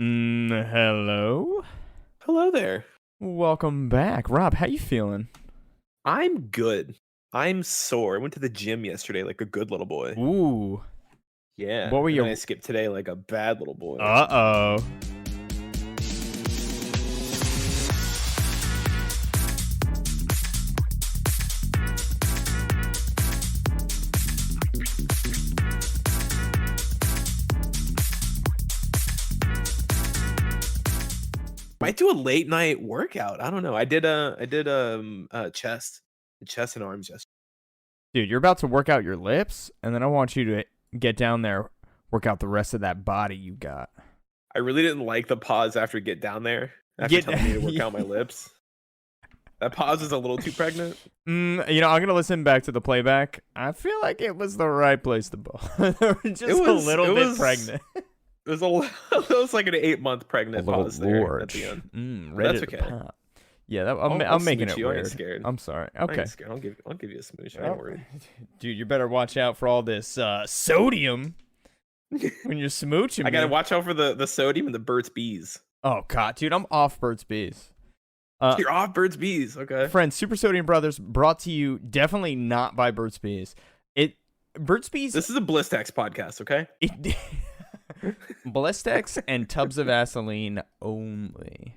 Hello. Hello there. Welcome back. Rob, how you feeling? I'm good. I'm sore. I went to the gym yesterday like a good little boy. Ooh. Yeah. What were And then I your... skipped today like a bad little boy. Uh-oh. Might do a late night workout. I don't know. I did chest and arms yesterday. Dude, you're about to work out your lips, and then I want you to get down there, work out the rest of that body you got. I really didn't like the pause after get down there. After telling me to work out my lips. That pause is a little too pregnant. I'm gonna listen back to the playback. I feel like it was the right place to ball. Just a little bit pregnant. It was it was like an 8-month pregnant pause there at the end. Ready That's to okay. pop. Yeah, I'll I'm making smooch it you. I ain't weird. scared. I'm sorry. I Okay. ain't scared. I'll give you a smooch. I ain't worried. Dude, you better watch out for all this sodium when you're smooching. I gotta me. watch out for the sodium and the Burt's Bees. Oh god, dude, I'm off Burt's Bees. You're off Burt's Bees, okay? Friends, Super Sodium Brothers brought to you definitely not by Burt's Bees. Burt's Bees. This is a Blistex podcast, okay? Blistex and tubs of Vaseline only.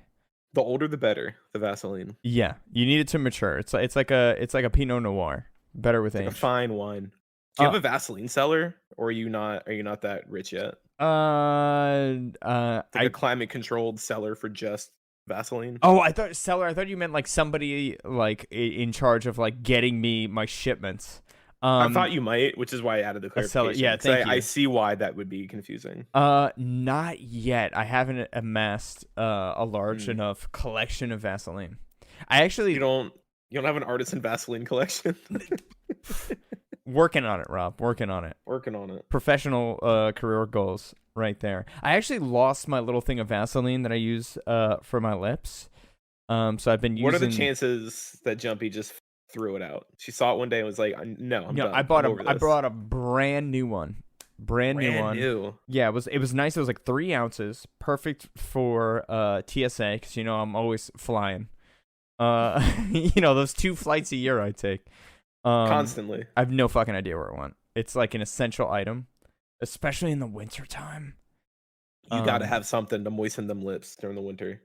The older the better. The Vaseline. Yeah, you need it to mature. It's like a Pinot Noir, better with age. Like a fine wine. Do you have a Vaseline cellar, or are you not that rich yet? Like a climate controlled cellar for just Vaseline. Oh, I thought you meant like somebody like in charge of like getting me my shipments. I thought you might, which is why I added the clarification. Yeah, thank you. I see why that would be confusing. Not yet. I haven't amassed a large enough collection of Vaseline. I actually you don't have an artisan Vaseline collection. Working on it, Rob. Working on it. Professional career goals right there. I actually lost my little thing of Vaseline that I use for my lips. So I've been using. What are the chances that Jumpy just threw it out? She saw it one day and was like, "No, I'm done. I brought a brand new one. Brand new one. Yeah, it was nice. It was like 3 ounces, perfect for TSA because I'm always flying. Those 2 flights a year I take. Constantly. I have no fucking idea where it went. It's like an essential item, especially in the winter time. You gotta have something to moisten them lips during the winter.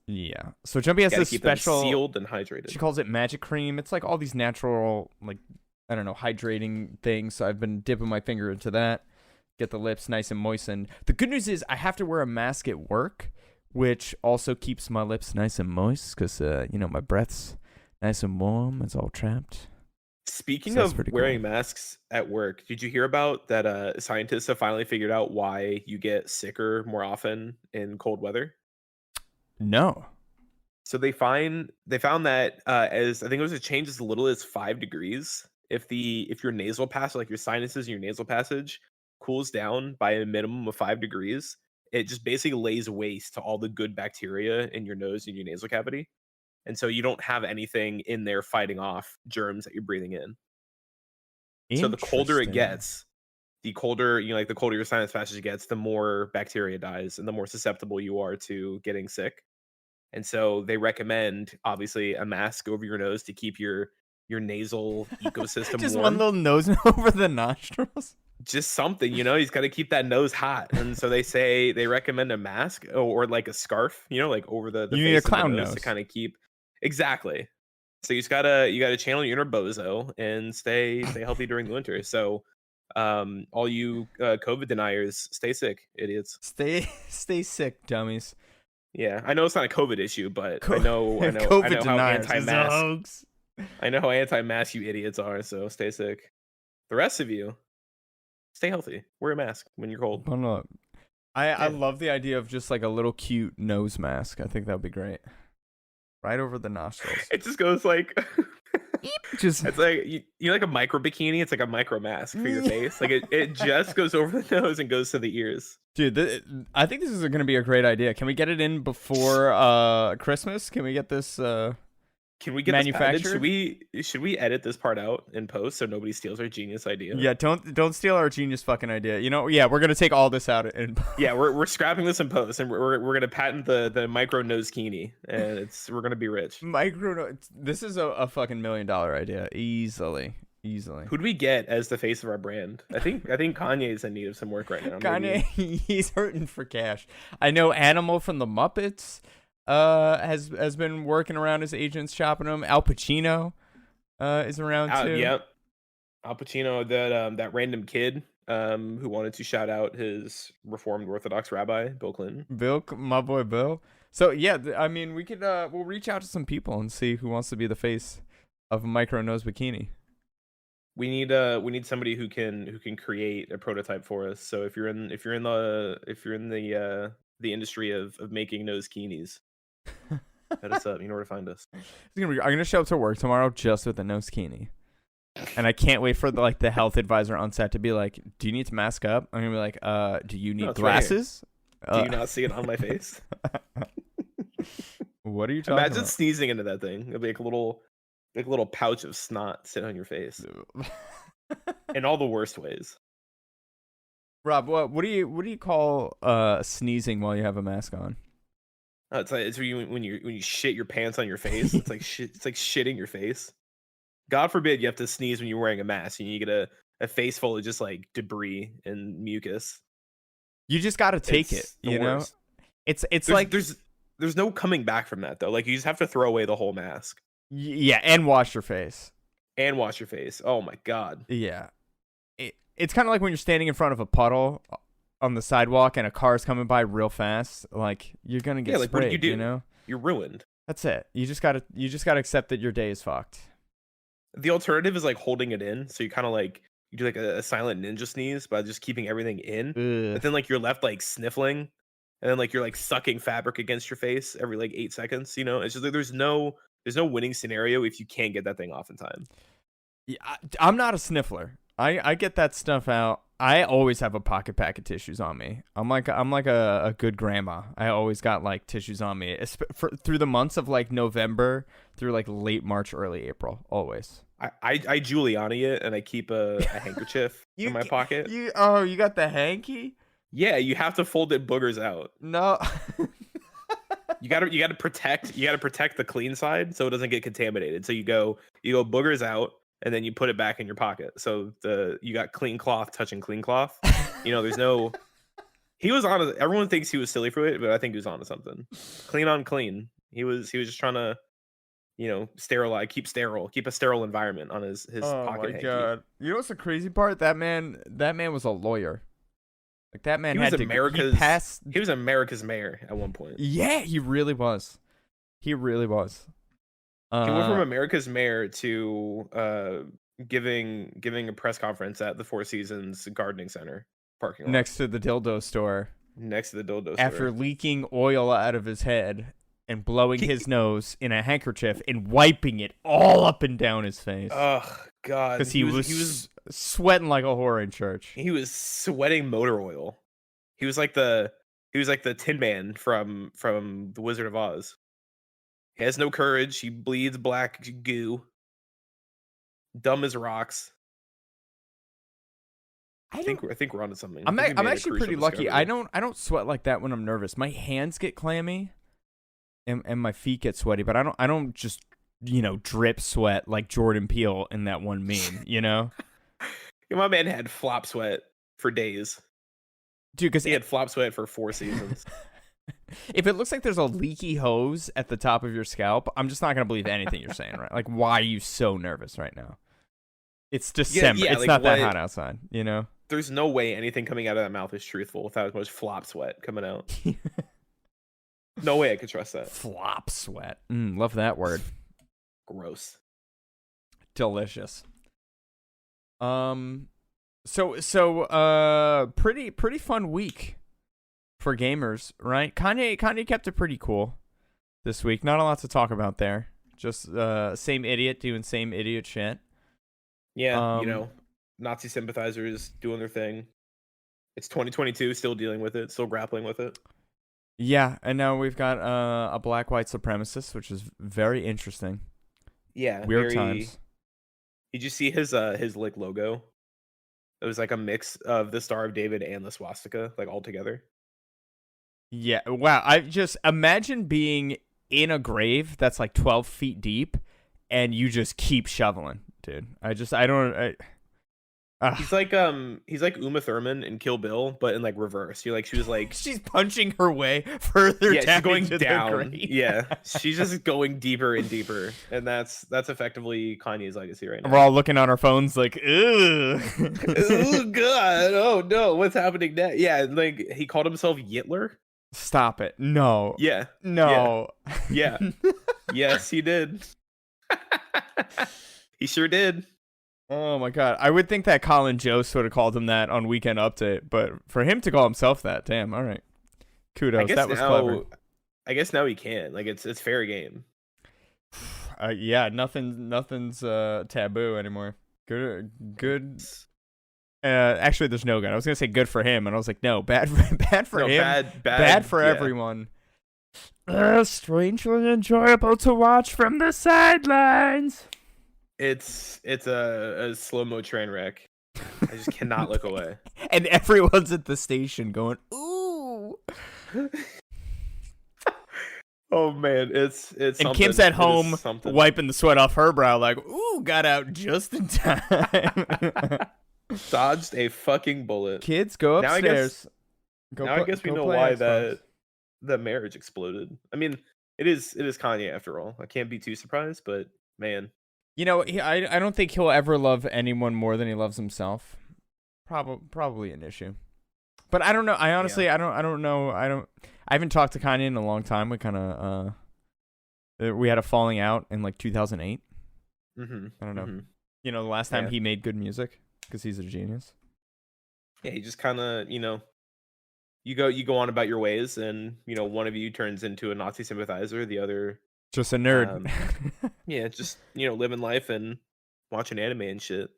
Yeah. So Jumpy has this special them sealed and hydrated. She calls it magic cream. It's like all these natural, like, I don't know, hydrating things. So I've been dipping my finger into that. Get the lips nice and moistened. The good news is I have to wear a mask at work, which also keeps my lips nice and moist because, my breath's nice and warm. It's all trapped. Speaking of wearing masks at work, did you hear about that scientists have finally figured out why you get sicker more often in cold weather? No. So they found that as I think it was a change as little as 5 degrees, if your nasal passage, like your sinuses and your nasal passage, cools down by a minimum of 5 degrees, it just basically lays waste to all the good bacteria in your nose and your nasal cavity. And so you don't have anything in there fighting off germs that you're breathing in. So the colder it gets, the colder your sinus passage gets, the more bacteria dies and the more susceptible you are to getting sick. And so they recommend, obviously, a mask over your nose to keep your nasal ecosystem just warm. One little nose over the nostrils. Just something, he's got to keep that nose hot. And so they recommend a mask or like a scarf, like over the you face need a clown nose to kind of keep. Exactly. So you gotta channel your inner bozo and stay healthy during the winter. So all you COVID deniers, stay sick, idiots. Stay sick, dummies. Yeah, I know it's not a COVID issue, but I know COVID how deniers anti-mask. is a hoax. I know how anti-mask you idiots are, so stay sick. The rest of you, stay healthy. Wear a mask when you're cold. I love the idea of just like a little cute nose mask. I think that would be great. Right over the nostrils. It just goes like it's like you like a micro bikini. It's like a micro mask for your face. Like it just goes over the nose and goes to the ears. Dude, I think this is going to be a great idea. Can we get it in before Christmas? Can we get this Can we get this patented? manufactured. Should we edit this part out in post so nobody steals our genius idea? Yeah, don't steal our genius fucking idea. You know, yeah, we're gonna take all this out and Yeah, we're scrapping this in post, and we're gonna patent the micro nose kini, and we're gonna be rich. This is a fucking $1 million idea, easily. Who'd we get as the face of our brand? I think Kanye's in need of some work right now. Kanye, he's hurting for cash. I know Animal from the Muppets has been working around his agents shopping him. Al Pacino is around too. Yep. Al Pacino, that random kid who wanted to shout out his Reformed Orthodox rabbi, Bill Clinton. My boy Bill. So yeah, I mean, we could we'll reach out to some people and see who wants to be the face of a micro nose bikini. We need somebody who can create a prototype for us. So if you're in the industry of making nose kinis, hit us up. You know where to find us. I'm gonna show up to work tomorrow just with a nose kini, and I can't wait for the health advisor on set to be like, "Do you need to mask up?" I'm gonna be like, "Do you need glasses? Do you not see it on my face?" What are you talking Imagine about? sneezing into that thing. It'll be like a little pouch of snot sitting on your face, in all the worst ways. Rob, what do you call sneezing while you have a mask on? It's when you shit your pants on your face. It's like shitting your face. God forbid you have to sneeze when you're wearing a mask and you get a face full of just like debris and mucus. You just got to take it, you know? It's like there's no coming back from that though. Like you just have to throw away the whole mask. Yeah, and wash your face. Oh my god. Yeah. It's kind of like when you're standing in front of a puddle on the sidewalk and a car's coming by real fast. Like you're gonna get sprayed. What do you do? You know, you're ruined. That's it. You just gotta accept that your day is fucked. The alternative is like holding it in. So you kind of like you do like a silent ninja sneeze by just keeping everything in. But then like you're left like sniffling, and then like you're like sucking fabric against your face every like 8 seconds. You know, it's just like there's no winning scenario if you can't get that thing off in time. Yeah, I'm not a sniffler. I get that stuff out. I always have a pocket pack of tissues on me. I'm like a good grandma. I always got like tissues on me through the months of like November through like late March, early April. Always. I Giuliani it and I keep a handkerchief in my pocket. You got the hanky? Yeah, you have to fold it boogers out. No. You gotta protect the clean side so it doesn't get contaminated. So you go boogers out and then you put it back in your pocket. So you got clean cloth touching clean cloth. You know, there's no. He was on. Everyone thinks he was silly for it, but I think he was on to something. Clean on clean. He was just trying to, you know, keep a sterile environment on his pocket. Oh my god! You know what's the crazy part? That man was a lawyer. Like that man had to He was America's mayor at one point. Yeah, he really was. He went from America's mayor to giving a press conference at the Four Seasons Gardening Center parking lot next to the dildo store. After leaking oil out of his head and blowing his nose in a handkerchief and wiping it all up and down his face. Oh god! Because he was sweating like a whore in church. He was sweating motor oil. He was like the Tin Man from The Wizard of Oz. He has no courage. He bleeds black goo. Dumb as rocks. I think we're onto something. I'm actually pretty lucky. I don't sweat like that when I'm nervous. My hands get clammy, and my feet get sweaty. But I don't just drip sweat like Jordan Peele in that one meme. You know. My man had flop sweat for days. Dude, because he had flop sweat for 4 seasons. If it looks like there's a leaky hose at the top of your scalp, I'm just not going to believe anything you're saying, right? Like, why are you so nervous right now? It's December. Yeah, it's like, not that hot outside, you know? There's no way anything coming out of that mouth is truthful without as much flop sweat coming out. No way I could trust that. Flop sweat. Love that word. Gross. Delicious. So pretty fun week for gamers, right? Kanye kept it pretty cool this week. Not a lot to talk about there. Just same idiot doing same idiot shit. Yeah, Nazi sympathizers doing their thing. It's 2022, still dealing with it, still grappling with it. Yeah, and now we've got a black white supremacist, which is very interesting. Yeah, Weird very. times. Did you see his like logo? It was like a mix of the Star of David and the swastika, like all together. Yeah. Wow. I just imagine being in a grave that's like 12 feet deep, and you just keep shoveling, dude. I don't. He's like Uma Thurman in Kill Bill, but in like reverse. She was like, She's punching her way further yeah, she's down going into down. the grave. Yeah, she's just going deeper and deeper, and that's effectively Kanye's legacy right now. We're all looking on our phones like, ugh. Oh god! Oh no! What's happening next? Yeah, like he called himself Yitler. Stop it. No. Yeah. No. Yeah. Yes, he did. He sure did. Oh my god. I would think that Colin Jost would have called him that on Weekend Update, but for him to call himself that, damn, all right. Kudos. That was clever. I guess now he can. Like it's fair game. Yeah, nothing's taboo anymore. Good. Actually, there's no good. I was gonna say good for him, and I was like, no, bad for him. Bad for everyone. Strangely enjoyable to watch from the sidelines. It's a slow-mo train wreck. I just cannot look away. And everyone's at the station going, ooh. Oh man, it's and Kim's at home wiping the sweat off her brow like, ooh, got out just in time. Dodged a fucking bullet. Kids, go upstairs. I guess we know why that marriage exploded. I mean, it is Kanye after all. I can't be too surprised, but man. You know, I don't think he'll ever love anyone more than he loves himself. Probably an issue. But I don't know. I honestly, I don't know. I haven't talked to Kanye in a long time. We kind of we had a falling out in like 2008. Mm-hmm. I don't know. Mm-hmm. You know, the last time he made good music because he's a genius. Yeah, he just kind of, you go on about your ways, and one of you turns into a Nazi sympathizer, the other just a nerd. Yeah, just living life and watching anime and shit.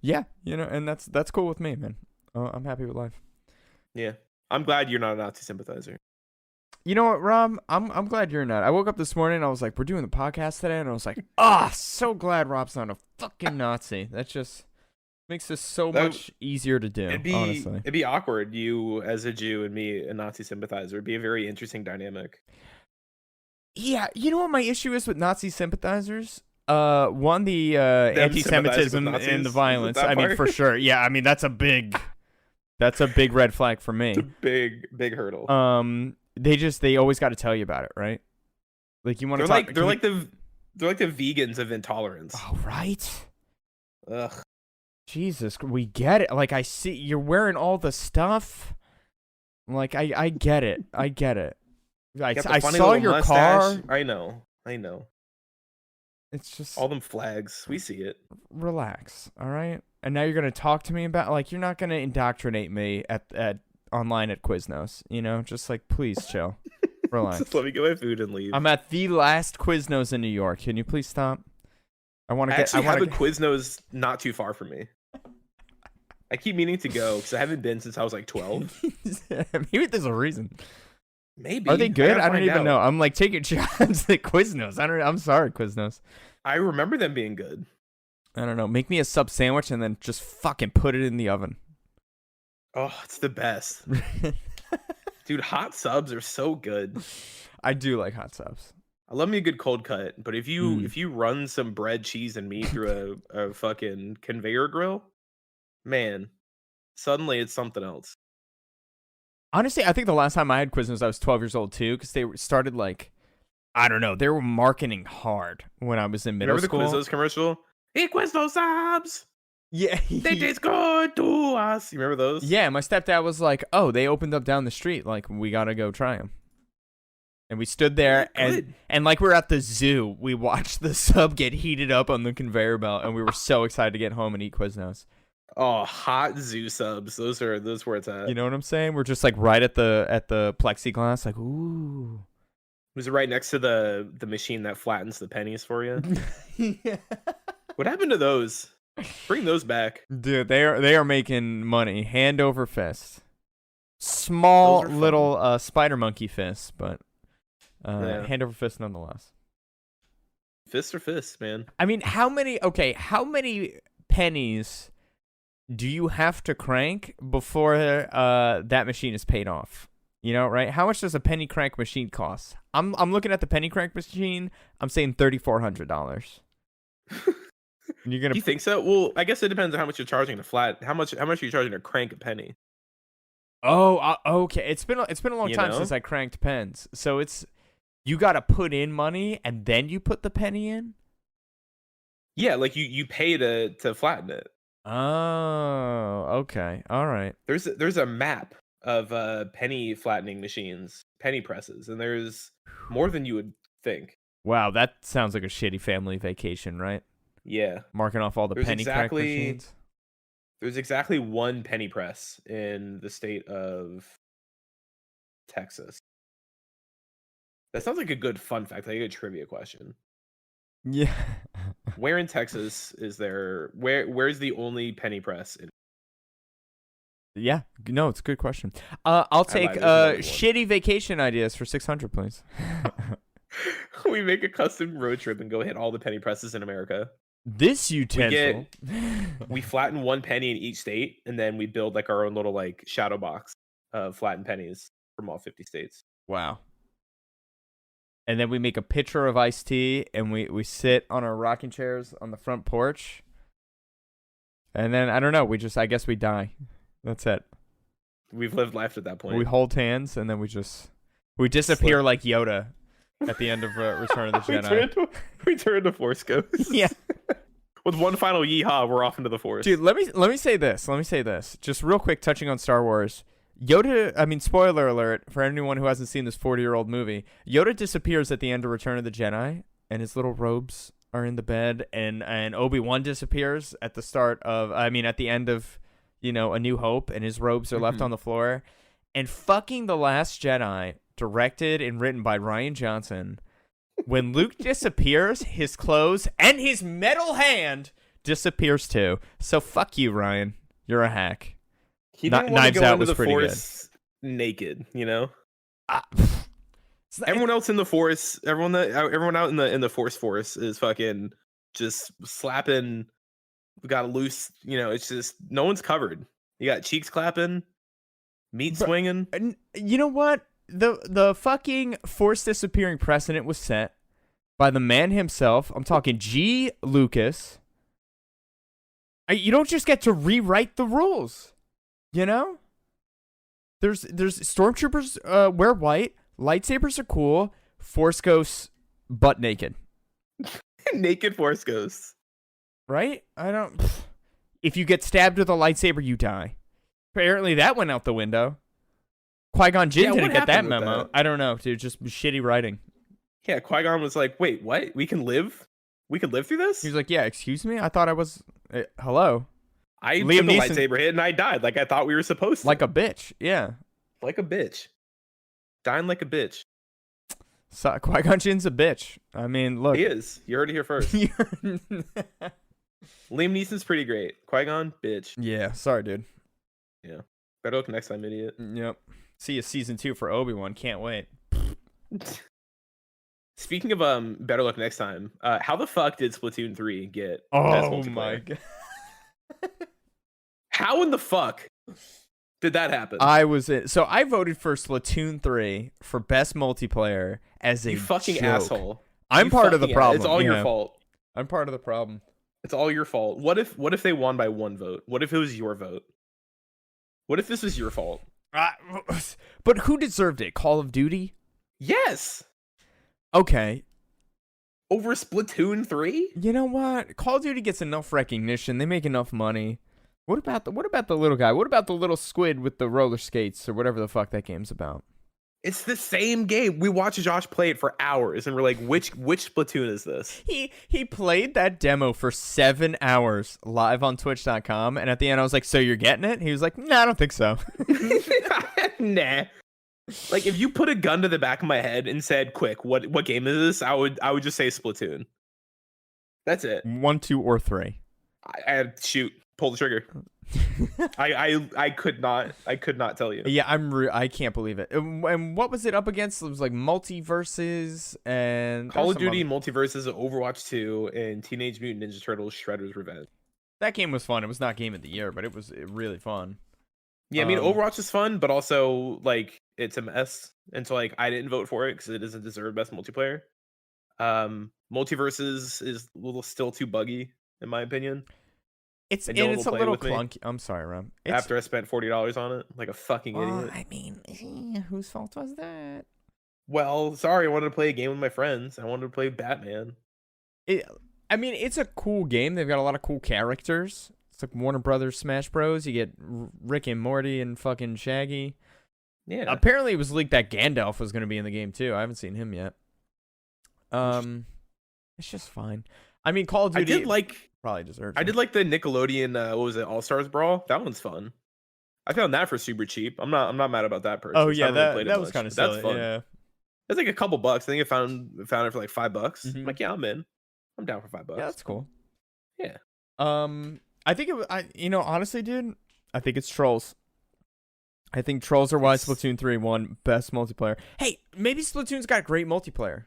Yeah, and that's cool with me, man. I'm happy with life. Yeah, I'm glad you're not a Nazi sympathizer. You know what, Rob? I'm glad you're not. I woke up this morning and I was like, we're doing the podcast today, and I was like, so glad Rob's not a fucking Nazi. That just makes this so much easier to do. Honestly, it'd be awkward. You as a Jew and me a Nazi sympathizer. It'd be a very interesting dynamic. Yeah, you know what my issue is with Nazi sympathizers? One, the anti-Semitism and the violence. I mean, for sure. Yeah, I mean that's a big red flag for me. It's a big hurdle. They always got to tell you about it, right? Like you want to talk. They're like the vegans of intolerance. Oh right. Ugh. Jesus, we get it. Like I see you're wearing all the stuff. Like I get it. I get it. I saw your mustache. car. I know. It's just all them flags. We see it. Relax, all right? And now you're gonna talk to me about you're not gonna indoctrinate me at online at Quiznos. Just please chill, relax. Just let me get my food and leave. I'm at the last Quiznos in New York. Can you please stop? I want to get. I have a Quiznos not too far from me. I keep meaning to go because I haven't been since I was like 12. Maybe there's a reason. Maybe. Are they good? I don't even know. I'm taking shots at Quiznos. I'm sorry, Quiznos. I remember them being good. I don't know. Make me a sub sandwich and then just fucking put it in the oven. Oh, it's the best. Dude, hot subs are so good. I do like hot subs. I love me a good cold cut, but if you run some bread, cheese, and meat through a fucking conveyor grill, man, suddenly it's something else. Honestly, I think the last time I had Quiznos, I was 12 years old too, because they started I don't know, they were marketing hard when I was in middle school. Remember the Quiznos commercial? Hey, Quiznos subs! Yeah. They taste good to us. You remember those? Yeah, my stepdad was like, oh, they opened up down the street. We gotta go try them. And we stood there, and like we were at the zoo, we watched the sub get heated up on the conveyor belt, and we were so excited to get home and eat Quiznos. Oh, hot zoo subs. Those where it's at. You know what I'm saying? We're just right at the plexiglass, ooh. Was it right next to the machine that flattens the pennies for you? Yeah. What happened to those? Bring those back. Dude, they are making money hand over fist. Small little spider monkey fist, but hand over fist nonetheless. Fists are fists, man. I mean, how many pennies do you have to crank before that machine is paid off? You know, right? How much does a penny crank machine cost? I'm looking at the penny crank machine. I'm saying $3,400. You're gonna You think so? Well, I guess it depends on how much you're charging to flat. How much are you charging to crank a penny? Okay. It's been a long time since I cranked pens. So you got to put in money and then you put the penny in? Yeah, like you pay to flatten it. Oh, okay. All right. There's a map of penny flattening machines, penny presses, and there's more than you would think. Wow, that sounds like a shitty family vacation, right? Yeah. Marking off all the penny crank machines. There's exactly one penny press in the state of Texas. That sounds like a good fun fact, like a trivia question. Yeah. Where in Texas is there? Where's the only penny press? Yeah. No, it's a good question. I'll take shitty vacation ideas for 600, please. We make a custom road trip and go hit all the penny presses in America. This utensil. We flatten one penny in each state, and then we build like our own little like shadow box of flattened pennies from all 50 states. Wow. And then we make a pitcher of iced tea, and we sit on our rocking chairs on the front porch. And then, I don't know, I guess we die. That's it. We've lived life at that point. We hold hands, and then we disappear like Yoda at the end of Return of the Jedi. we turn into Force Ghosts. Yeah. With one final yeehaw, we're off into the Force. Dude, let me say this. Just real quick, touching on Star Wars. Spoiler alert for anyone who hasn't seen this 40-year-old movie. Yoda disappears at the end of Return of the Jedi, and his little robes are in the bed, and Obi-Wan disappears at the end of, A New Hope, and his robes are left on the floor. And fucking The Last Jedi, directed and written by Rian Johnson, when Luke disappears, his clothes and his metal hand disappears too. So fuck you, Ryan. You're a hack. He didn't want to go into the Force naked, Everyone else in the Force, everyone out in the Force is fucking just slapping. We got a loose, it's just no one's covered. You got cheeks clapping, meat swinging. You know what? The fucking Force disappearing precedent was set by the man himself. I'm talking G. Lucas. You don't just get to rewrite the rules. There's stormtroopers wear white, lightsabers are cool, Force ghosts butt naked. Naked Force ghosts. Right? If you get stabbed with a lightsaber, you die. Apparently that went out the window. Qui-Gon Jinn didn't get that memo. That? I don't know, dude. Just shitty writing. Yeah, Qui-Gon was like, wait, what? We can live through this? He was like, yeah, excuse me? I thought I was... hello? I took a lightsaber hit and I died like I thought we were supposed to. Like a bitch, yeah. Like a bitch. Dying like a bitch. So, Qui-Gon Jinn's a bitch. I mean, look. He is. You heard it here first. Liam Neeson's pretty great. Qui-Gon, bitch. Yeah, sorry, dude. Yeah. Better luck next time, idiot. Yep. See you season 2 for Obi-Wan. Can't wait. Speaking of better luck next time, how the fuck did Splatoon 3 get? Oh my god. How in the fuck did that happen? So I voted for Splatoon 3 for best multiplayer as a you fucking joke. asshole. I'm part of the problem. It's all your fault. I'm part of the problem. It's all your fault. What if they won by one vote? What if it was your vote? What if this was your fault? But who deserved it? Call of Duty? Yes. Okay. Over Splatoon 3? You know what? Call of Duty gets enough recognition. They make enough money. What about the little guy? What about the little squid with the roller skates or whatever the fuck that game's about? It's the same game. We watched Josh play it for hours, and we're like, which Splatoon is this? He played that demo for 7 hours live on Twitch.com, and at the end I was like, so you're getting it? He was like, nah, I don't think so. Nah. Like, if you put a gun to the back of my head and said, quick, what game is this? I would just say Splatoon. That's it. 1, 2, or 3. I shoot. pull the trigger. I could not tell you. Yeah, I can't believe it. And what was it up against? It was like Multiverses and Call of Duty Multiverses, Overwatch 2, and Teenage Mutant Ninja Turtles: Shredder's Revenge. That game was fun. It was not game of the year, but it was really fun. Yeah, I mean, Overwatch is fun, but also like it's a mess, and so like I didn't vote for it because it doesn't deserve best multiplayer. Multiverses is a little still too buggy in my opinion. It's And no one it's a will play little with me clunky. I'm sorry, Ram. after I spent $40 on it, like a fucking idiot. I mean, whose fault was that? Well, sorry, I wanted to play a game with my friends. I wanted to play Batman. I mean, it's a cool game. They've got a lot of cool characters. It's like Warner Brothers Smash Bros. You get Rick and Morty and fucking Shaggy. Yeah. Apparently, it was leaked that Gandalf was going to be in the game too. I haven't seen him yet. It's just fine. I mean, Call of Duty. Probably deserves. I did like the Nickelodeon. What was it? All Stars Brawl. That one's fun. I found that for super cheap. I'm not mad about that purchase. Oh yeah, that was kind of silly. That's fun. Yeah. It's like a couple bucks. I think I found it for like $5. Mm-hmm. I'm like, yeah, I'm in. I'm down for $5. Yeah, that's cool. Yeah. I think honestly, dude, I think it's Trolls. I think Trolls are why Splatoon 3 won best multiplayer. Hey, maybe Splatoon's got great multiplayer.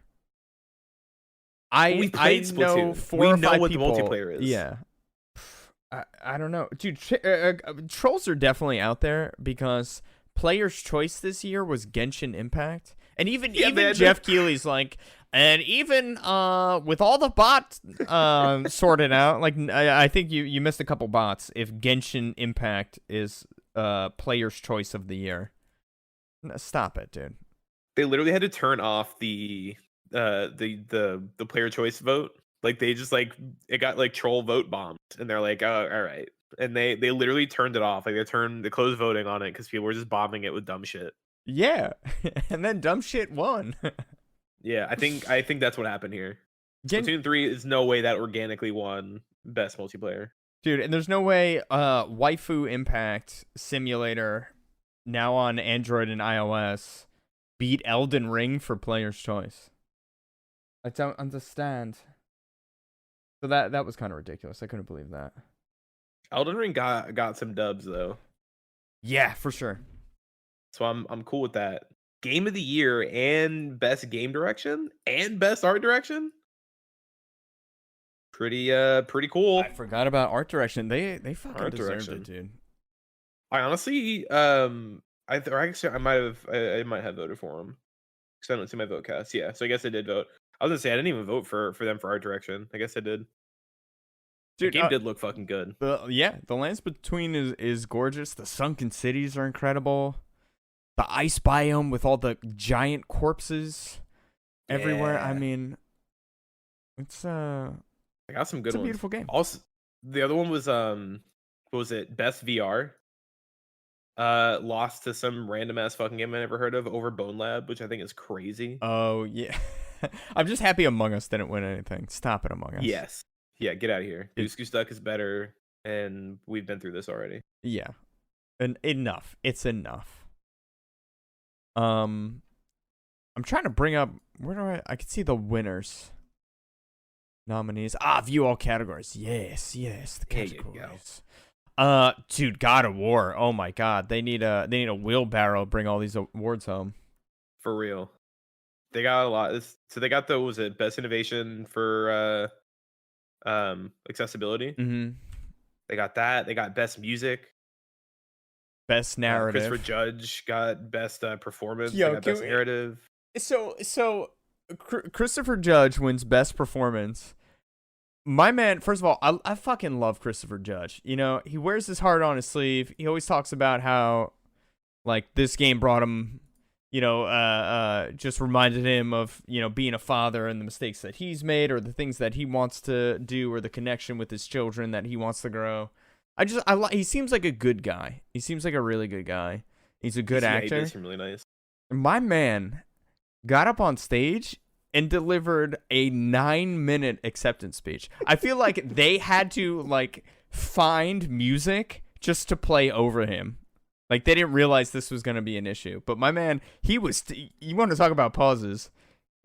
We played Splatoon. We know what the multiplayer is. Yeah. I don't know. Dude, Trolls are definitely out there because player's choice this year was Genshin Impact. And even Jeff Keighley's like, and even with all the bots sorted out, like I think you missed a couple bots if Genshin Impact is player's choice of the year. Stop it, dude. They literally had to turn off the player choice vote. Like they just like it got like troll vote bombed, and they're like, oh, all right. And they literally turned it off. Like they closed voting on it because people were just bombing it with dumb shit. Yeah, and then dumb shit won. Yeah, I think that's what happened here. Splatoon 3 is no way that organically won best multiplayer. Dude, and there's no way Waifu Impact Simulator, now on Android and iOS, beat Elden Ring for player's choice. I don't understand. So that was kind of ridiculous. I couldn't believe that. Elden Ring got some dubs though. Yeah, for sure. So I'm cool with that. Game of the year and best game direction and best art direction. Pretty cool. I forgot about art direction. They fucking Art deserved direction. it, dude. I honestly I might have voted for him because I don't see my vote cast. Yeah, so I guess I did vote. I was gonna say I didn't even vote for them for art direction. I guess I did. Dude, the game did look fucking good. The Lands Between is gorgeous. The sunken cities are incredible. The ice biome with all the giant corpses everywhere. I mean, it's I got some good it's a ones. beautiful game. Also, the other one was what was it? Best VR. Lost to some random ass fucking game I never heard of over Bone Lab, which I think is crazy. Oh yeah. I'm just happy Among Us didn't win anything. Stop it, Among Us. Yes. Yeah, get out of here. Goose Goose Duck is better, and we've been through this already. Yeah. And enough. It's enough. I'm trying to bring up I can see the winners. Nominees. View all categories. Yes, the categories. Dude, God of War. Oh my God. They need a wheelbarrow to bring all these awards home. For real. They got a lot. So they got best innovation for accessibility. Mm-hmm. They got that. They got best music. Best narrative. Christopher Judge got best performance. Yo, they got best narrative. So Christopher Judge wins best performance. My man, first of all, I fucking love Christopher Judge. You know, he wears his heart on his sleeve. He always talks about how, like, this game brought him, just reminded him of, being a father and the mistakes that he's made or the things that he wants to do or the connection with his children that he wants to grow. He seems like a good guy. He seems like a really good guy. He's a good actor. He does seem really nice. My man got up on stage and delivered a 9-minute acceptance speech. I feel like they had to find music just to play over him. Like they didn't realize this was going to be an issue. But my man, you want to talk about pauses?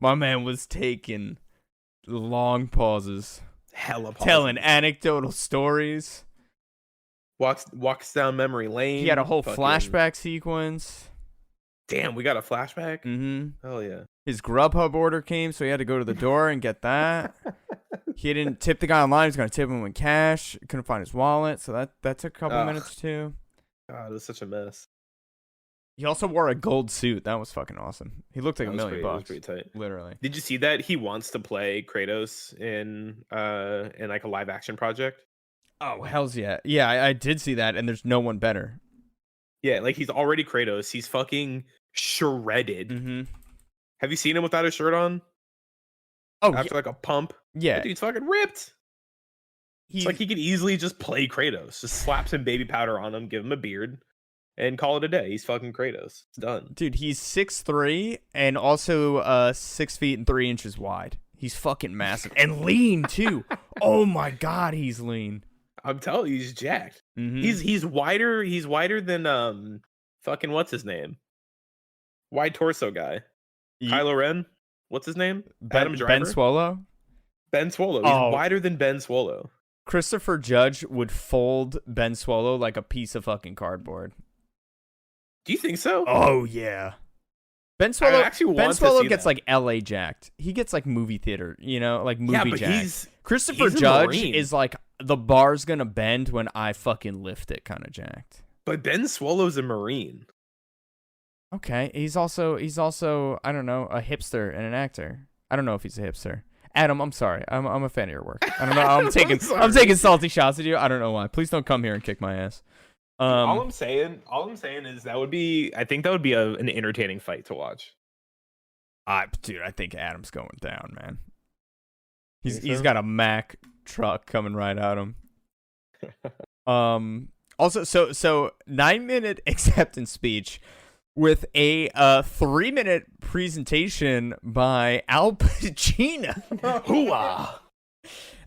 My man was taking long pauses. Hella pauses. Telling anecdotal stories. Walks down memory lane. He had a whole fucking- flashback sequence. Damn, we got a flashback. Mm-hmm. Hell yeah. His Grubhub order came, so he had to go to the door and get that. He didn't tip the guy online. He was gonna tip him with cash. Couldn't find his wallet, so that took a couple minutes too. God, it was such a mess. He also wore a gold suit. That was fucking awesome. He looked like $1 million bucks. That was pretty tight. Literally. Did you see that he wants to play Kratos in like a live action project? Oh, hells yeah. Yeah, I did see that, and there's no one better. Yeah, like he's already Kratos. He's fucking shredded. Mm-hmm. Have you seen him without a shirt on? Oh, After like a pump? yeah. That dude's fucking ripped. It's like he could easily just play Kratos. Just slap some baby powder on him, give him a beard, and call it a day. He's fucking Kratos. It's done. Dude, he's 6'3" and also 6 feet and 3 inches wide. He's fucking massive. And lean, too. Oh, my God, he's lean. I'm telling you, he's jacked. Mm-hmm. He's wider than fucking what's his name? Wide torso guy. Kylo Ren? What's his name? Adam Driver? Ben Swallow? Ben Swallow. He's wider than Ben Swallow. Christopher Judge would fold Ben Swallow like a piece of fucking cardboard. Do you think so? Oh, yeah. Ben Swallow gets like LA jacked. He gets like movie theater, like movie jacked. Christopher Judge is like the bar's gonna bend when I fucking lift it kind of jacked. But Ben Swallow's a Marine. Okay, he's also I don't know, a hipster and an actor. I don't know if he's a hipster. Adam, I'm sorry. I'm a fan of your work. I don't know. I'm taking salty shots at you. I don't know why. Please don't come here and kick my ass. All I'm saying is I think that would be an entertaining fight to watch. Dude, I think Adam's going down, man. He's got a Mack truck coming right at him. Also, so 9-minute acceptance speech with a 3-minute presentation by Al Pacino. Hooah!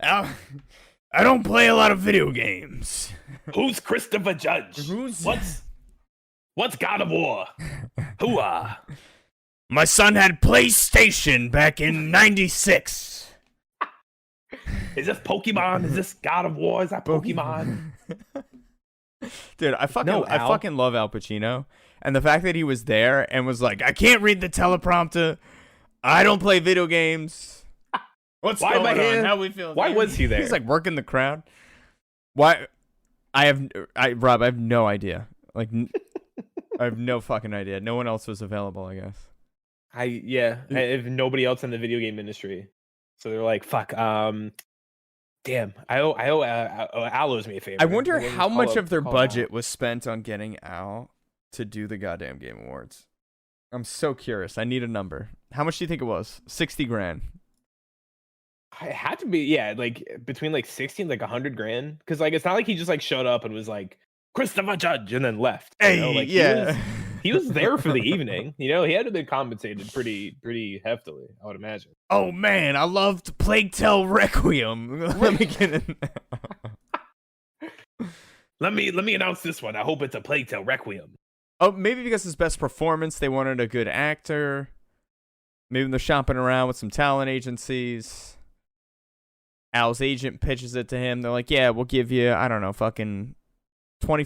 I don't play a lot of video games. Who's Christopher Judge? What's God of War? Hooah! My son had PlayStation back in '96. Is this Pokemon? Is this God of War? Is that Pokemon? Dude, I fucking love Al Pacino. And the fact that he was there and was like, I can't read the teleprompter. I don't play video games. What's going on? How we feeling? Why was he there? He's like working the crowd. Why? Rob, I have no idea. Like, I have no fucking idea. No one else was available, I guess. If nobody else in the video game industry. So they're like, fuck, damn, I owe Al owes me a favor. I wonder how much of their budget was spent on getting Al to do the goddamn Game Awards. I'm so curious. I need a number. How much do you think it was? 60 grand. It had to be, like between like 60 and like 100 grand. Because like it's not like he just like showed up and was like Christopher Judge and then left. Hey, he was there for the evening. He had to be compensated pretty heftily, I would imagine. Oh man, I loved Plague Tale Requiem. Let me get in. Let me announce this one. I hope it's a Plague Tale Requiem. Oh, maybe because his best performance, they wanted a good actor. Maybe they're shopping around with some talent agencies. Al's agent pitches it to him. They're like, yeah, we'll give you, I don't know, fucking 20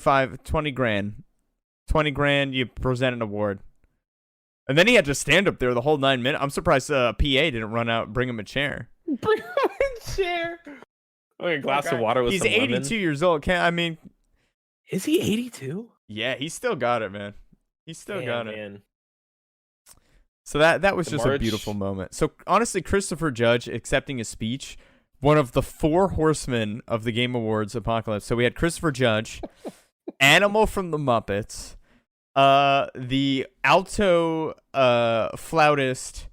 grand. 20 grand, you present an award. And then he had to stand up there the whole 9 minutes. I'm surprised PA didn't run out and bring him a chair. Bring him a chair? Like a glass of water with He's some 82 lemon. years old. Is he 82? Yeah, he's still got it, man. He's still got it. Man. So that was just a beautiful moment. So honestly, Christopher Judge accepting his speech, one of the 4 horsemen of the Game Awards apocalypse. So we had Christopher Judge, Animal from the Muppets, the alto flautist,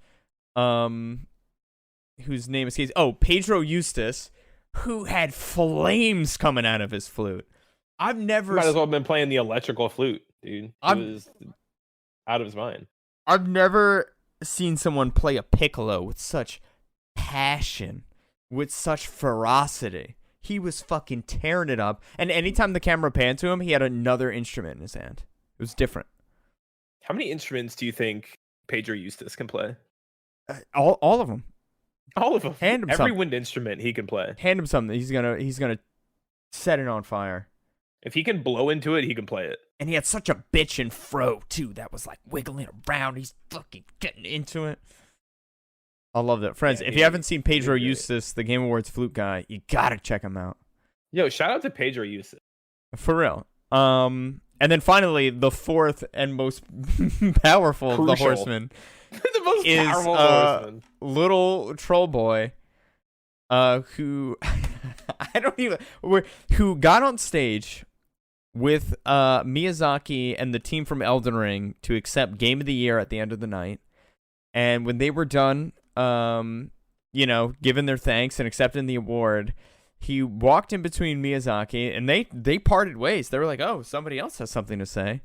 whose name escapes. Oh, Pedro Eustace, who had flames coming out of his flute. I've never might as well have been playing the electrical flute, dude. He was out of his mind. I've never seen someone play a piccolo with such passion, with such ferocity. He was fucking tearing it up. And anytime the camera panned to him, he had another instrument in his hand. It was different. How many instruments do you think Pedro Eustace can play? All of them. All of them. Hand him every something. wind instrument he can play. Hand him something. He's gonna set it on fire. If he can blow into it, he can play it. And he had such a bitchin' fro, too, that was like wiggling around. He's fucking getting into it. I love that. Friends, if you haven't seen Pedro Eustace, the Game Awards flute guy, you gotta check him out. Yo, shout out to Pedro Eustace. For real. And then finally, the fourth and most powerful of the horsemen the most is powerful horseman. Little troll boy, who who got on stage with Miyazaki and the team from Elden Ring to accept Game of the Year at the end of the night. And when they were done, giving their thanks and accepting the award, he walked in between Miyazaki, and they parted ways. They were like, oh, somebody else has something to say.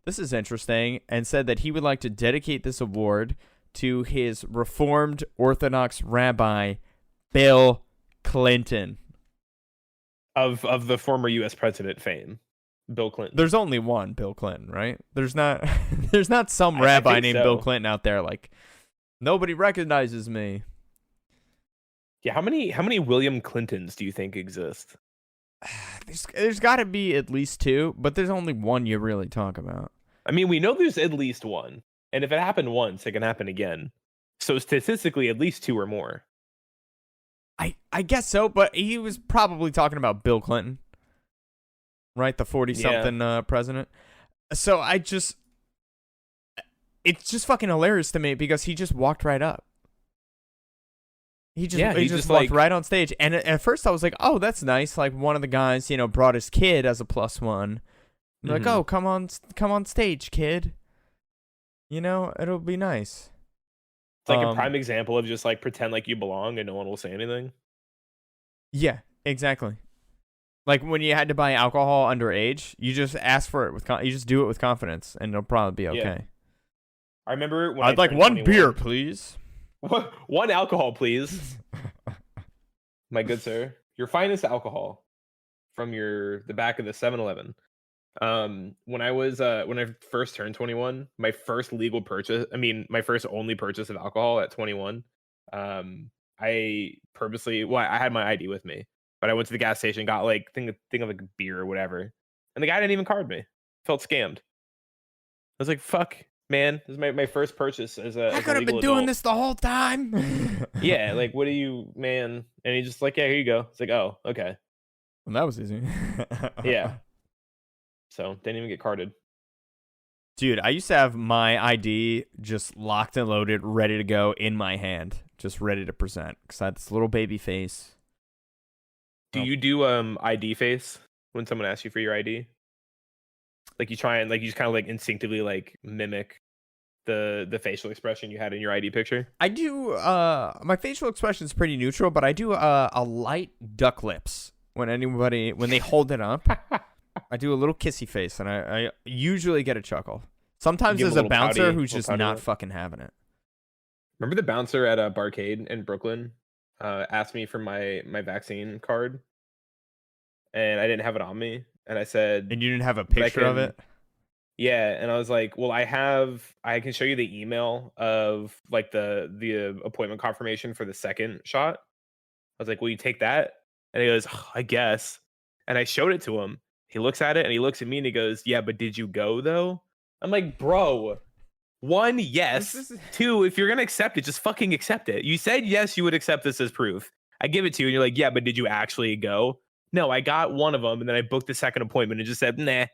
This is interesting, and said that he would like to dedicate this award to his Reformed Orthodox rabbi, Bill Clinton. Of the former U.S. president fame, Bill Clinton. There's only one Bill Clinton, right? There's not some rabbi named Bill Clinton out there like, nobody recognizes me. Yeah, how many William Clintons do you think exist? There's got to be at least two, but there's only one you really talk about. I mean, we know there's at least one, and if it happened once, it can happen again. So statistically, at least two or more. I guess so, but he was probably talking about Bill Clinton, right? The 40-something president. So it's just fucking hilarious to me because he just walked right up. He just walked right on stage. And at first I was like, oh, that's nice. Like one of the guys, brought his kid as a +1. Like, oh, come on stage, kid. It'll be nice. It's like a prime example of just like pretend like you belong and no one will say anything. Yeah, exactly. Like when you had to buy alcohol underage, you just ask for it you just do it with confidence, and it'll probably be okay. Yeah. I remember when I'd like one 21, beer, please. One alcohol, please. My good sir, your finest alcohol from the back of the 7-Eleven. When I first turned 21, my first legal purchase, my first only purchase of alcohol at 21, I purposely, I had my ID with me, but I went to the gas station, got like thing of like beer or whatever, and the guy didn't even card me. Felt scammed. I was like, fuck, man, this is my first purchase I could have been doing this the whole time. Yeah, like, what do you, man? And he just like, yeah, here you go. It's like, oh, okay. Well, that was easy. Yeah. So didn't even get carded. Dude, I used to have my ID just locked and loaded, ready to go in my hand, just ready to present, because I had this little baby face. Do you do ID face when someone asks you for your ID? Like you try and like you just kind of like instinctively like mimic the facial expression you had in your ID picture? I do. My facial expression is pretty neutral, but I do a light duck lips when they hold it up. I do a little kissy face, and I usually get a chuckle. Sometimes there's a bouncer who's just not fucking having it. Remember the bouncer at a barcade in Brooklyn asked me for my vaccine card, and I didn't have it on me, and I said, and you didn't have a picture of it? Yeah, and I was like, well, I can show you the email of like the appointment confirmation for the second shot. I was like, will you take that? And he goes, oh, I guess. And I showed it to him. He looks at it and he looks at me and he goes, yeah, but did you go though? I'm like, bro, 1, yes. 2, if you're going to accept it, just fucking accept it. You said, yes, you would accept this as proof. I give it to you and you're like, yeah, but did you actually go? No, I got one of them and then I booked the second appointment and just said, nah,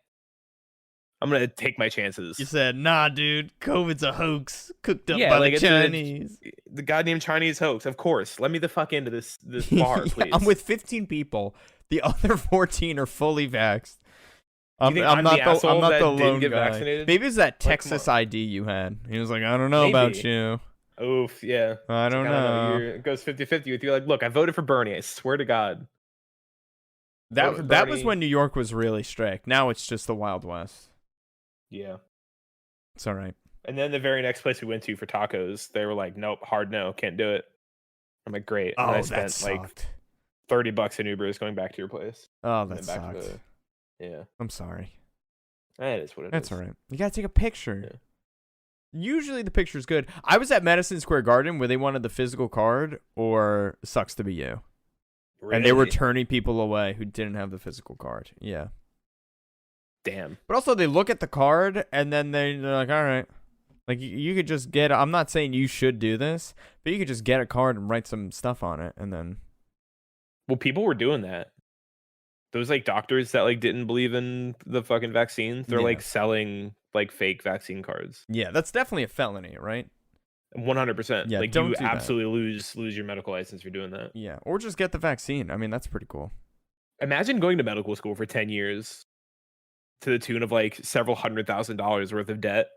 I'm going to take my chances. You said, nah, dude, COVID's a hoax cooked up by the Chinese. The goddamn Chinese hoax, of course. Let me the fuck into this bar, please. I'm with 15 people. The other 14 are fully vaxxed. I'm not the lone guy. Vaccinated? Maybe it's that Texas ID you had. He was like, I don't know about you. Oof, yeah. I don't know. It goes 50-50 with you. Like, look, I voted for Bernie. I swear to God. That was when New York was really strict. Now it's just the Wild West. Yeah. It's all right. And then the very next place we went to for tacos, they were like, nope, hard no, can't do it. I'm like, great. And I spent like $30 in Ubers going back to your place. Oh, that sucked. Yeah. I'm sorry. That is what it is. That's all right. You got to take a picture. Yeah. Usually the picture's good. I was at Madison Square Garden where they wanted the physical card or sucks to be you. Really? And they were turning people away who didn't have the physical card. Yeah. damn. But also they look at the card and then they're like, all right. Like you could just get, I'm not saying you should do this, but you could just get a card and write some stuff on it and then. Well, people were doing that. Those like doctors that like didn't believe in the fucking vaccines, they're like selling like fake vaccine cards. Yeah, that's definitely a felony, right? 100%. Yeah, like don't you do absolutely lose your medical license for doing that. Yeah, or just get the vaccine. I mean, that's pretty cool. Imagine going to medical school for 10 years to the tune of like several $100,000 worth of debt,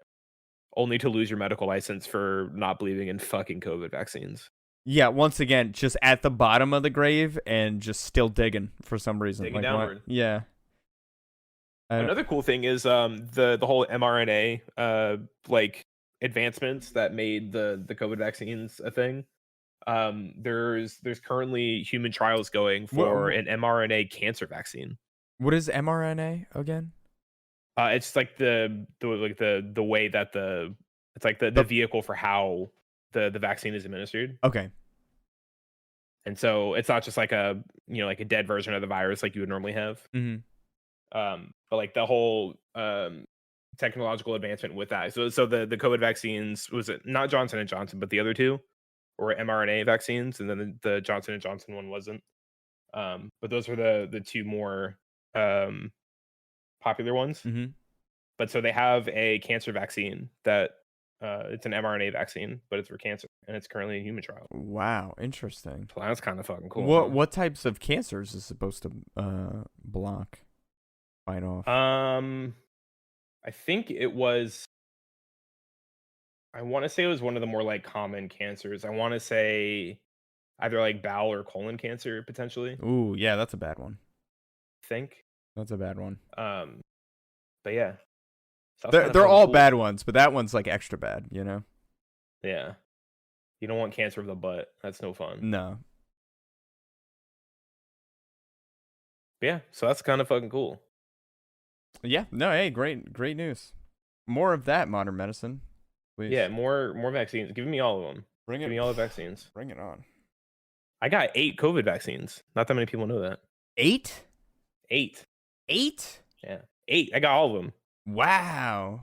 only to lose your medical license for not believing in fucking COVID vaccines. Yeah, once again, just at the bottom of the grave and just still digging for some reason. Digging like downward. What? Yeah. Another cool thing is the whole mRNA like advancements that made the COVID vaccines a thing. There's currently human trials going for an mRNA cancer vaccine. What is mRNA again? It's like the way that it's like the vehicle for how the vaccine is administered. Okay. And so it's not just like a like a dead version of the virus like you would normally have. Mm-hmm. But like the whole technological advancement with that. So the COVID vaccines, was it not Johnson and Johnson, but the other two were mRNA vaccines, and then the Johnson and Johnson one wasn't. But those were the two more popular ones. Mm-hmm. But so they have a cancer vaccine that it's an mRNA vaccine, but it's for cancer, and it's currently in human trial. Wow, interesting. So that's kind of fucking cool. What types of cancers is supposed to fight off? I think it was. I want to say it was one of the more like common cancers. I want to say either like bowel or colon cancer potentially. Ooh, yeah, that's a bad one. I think that's a bad one. But yeah, so they're all cool. Bad ones, but that one's like extra bad, you know? Yeah, you don't want cancer of the butt. That's no fun. No. But yeah, so that's kind of fucking cool. Yeah, no, hey, great news. More of that, modern medicine, please. Yeah, more vaccines. Give me all of them. Give me all the vaccines. Bring it on. I got 8 COVID vaccines. Not that many people know that. 8? 8. 8? Yeah, 8. I got all of them. Wow.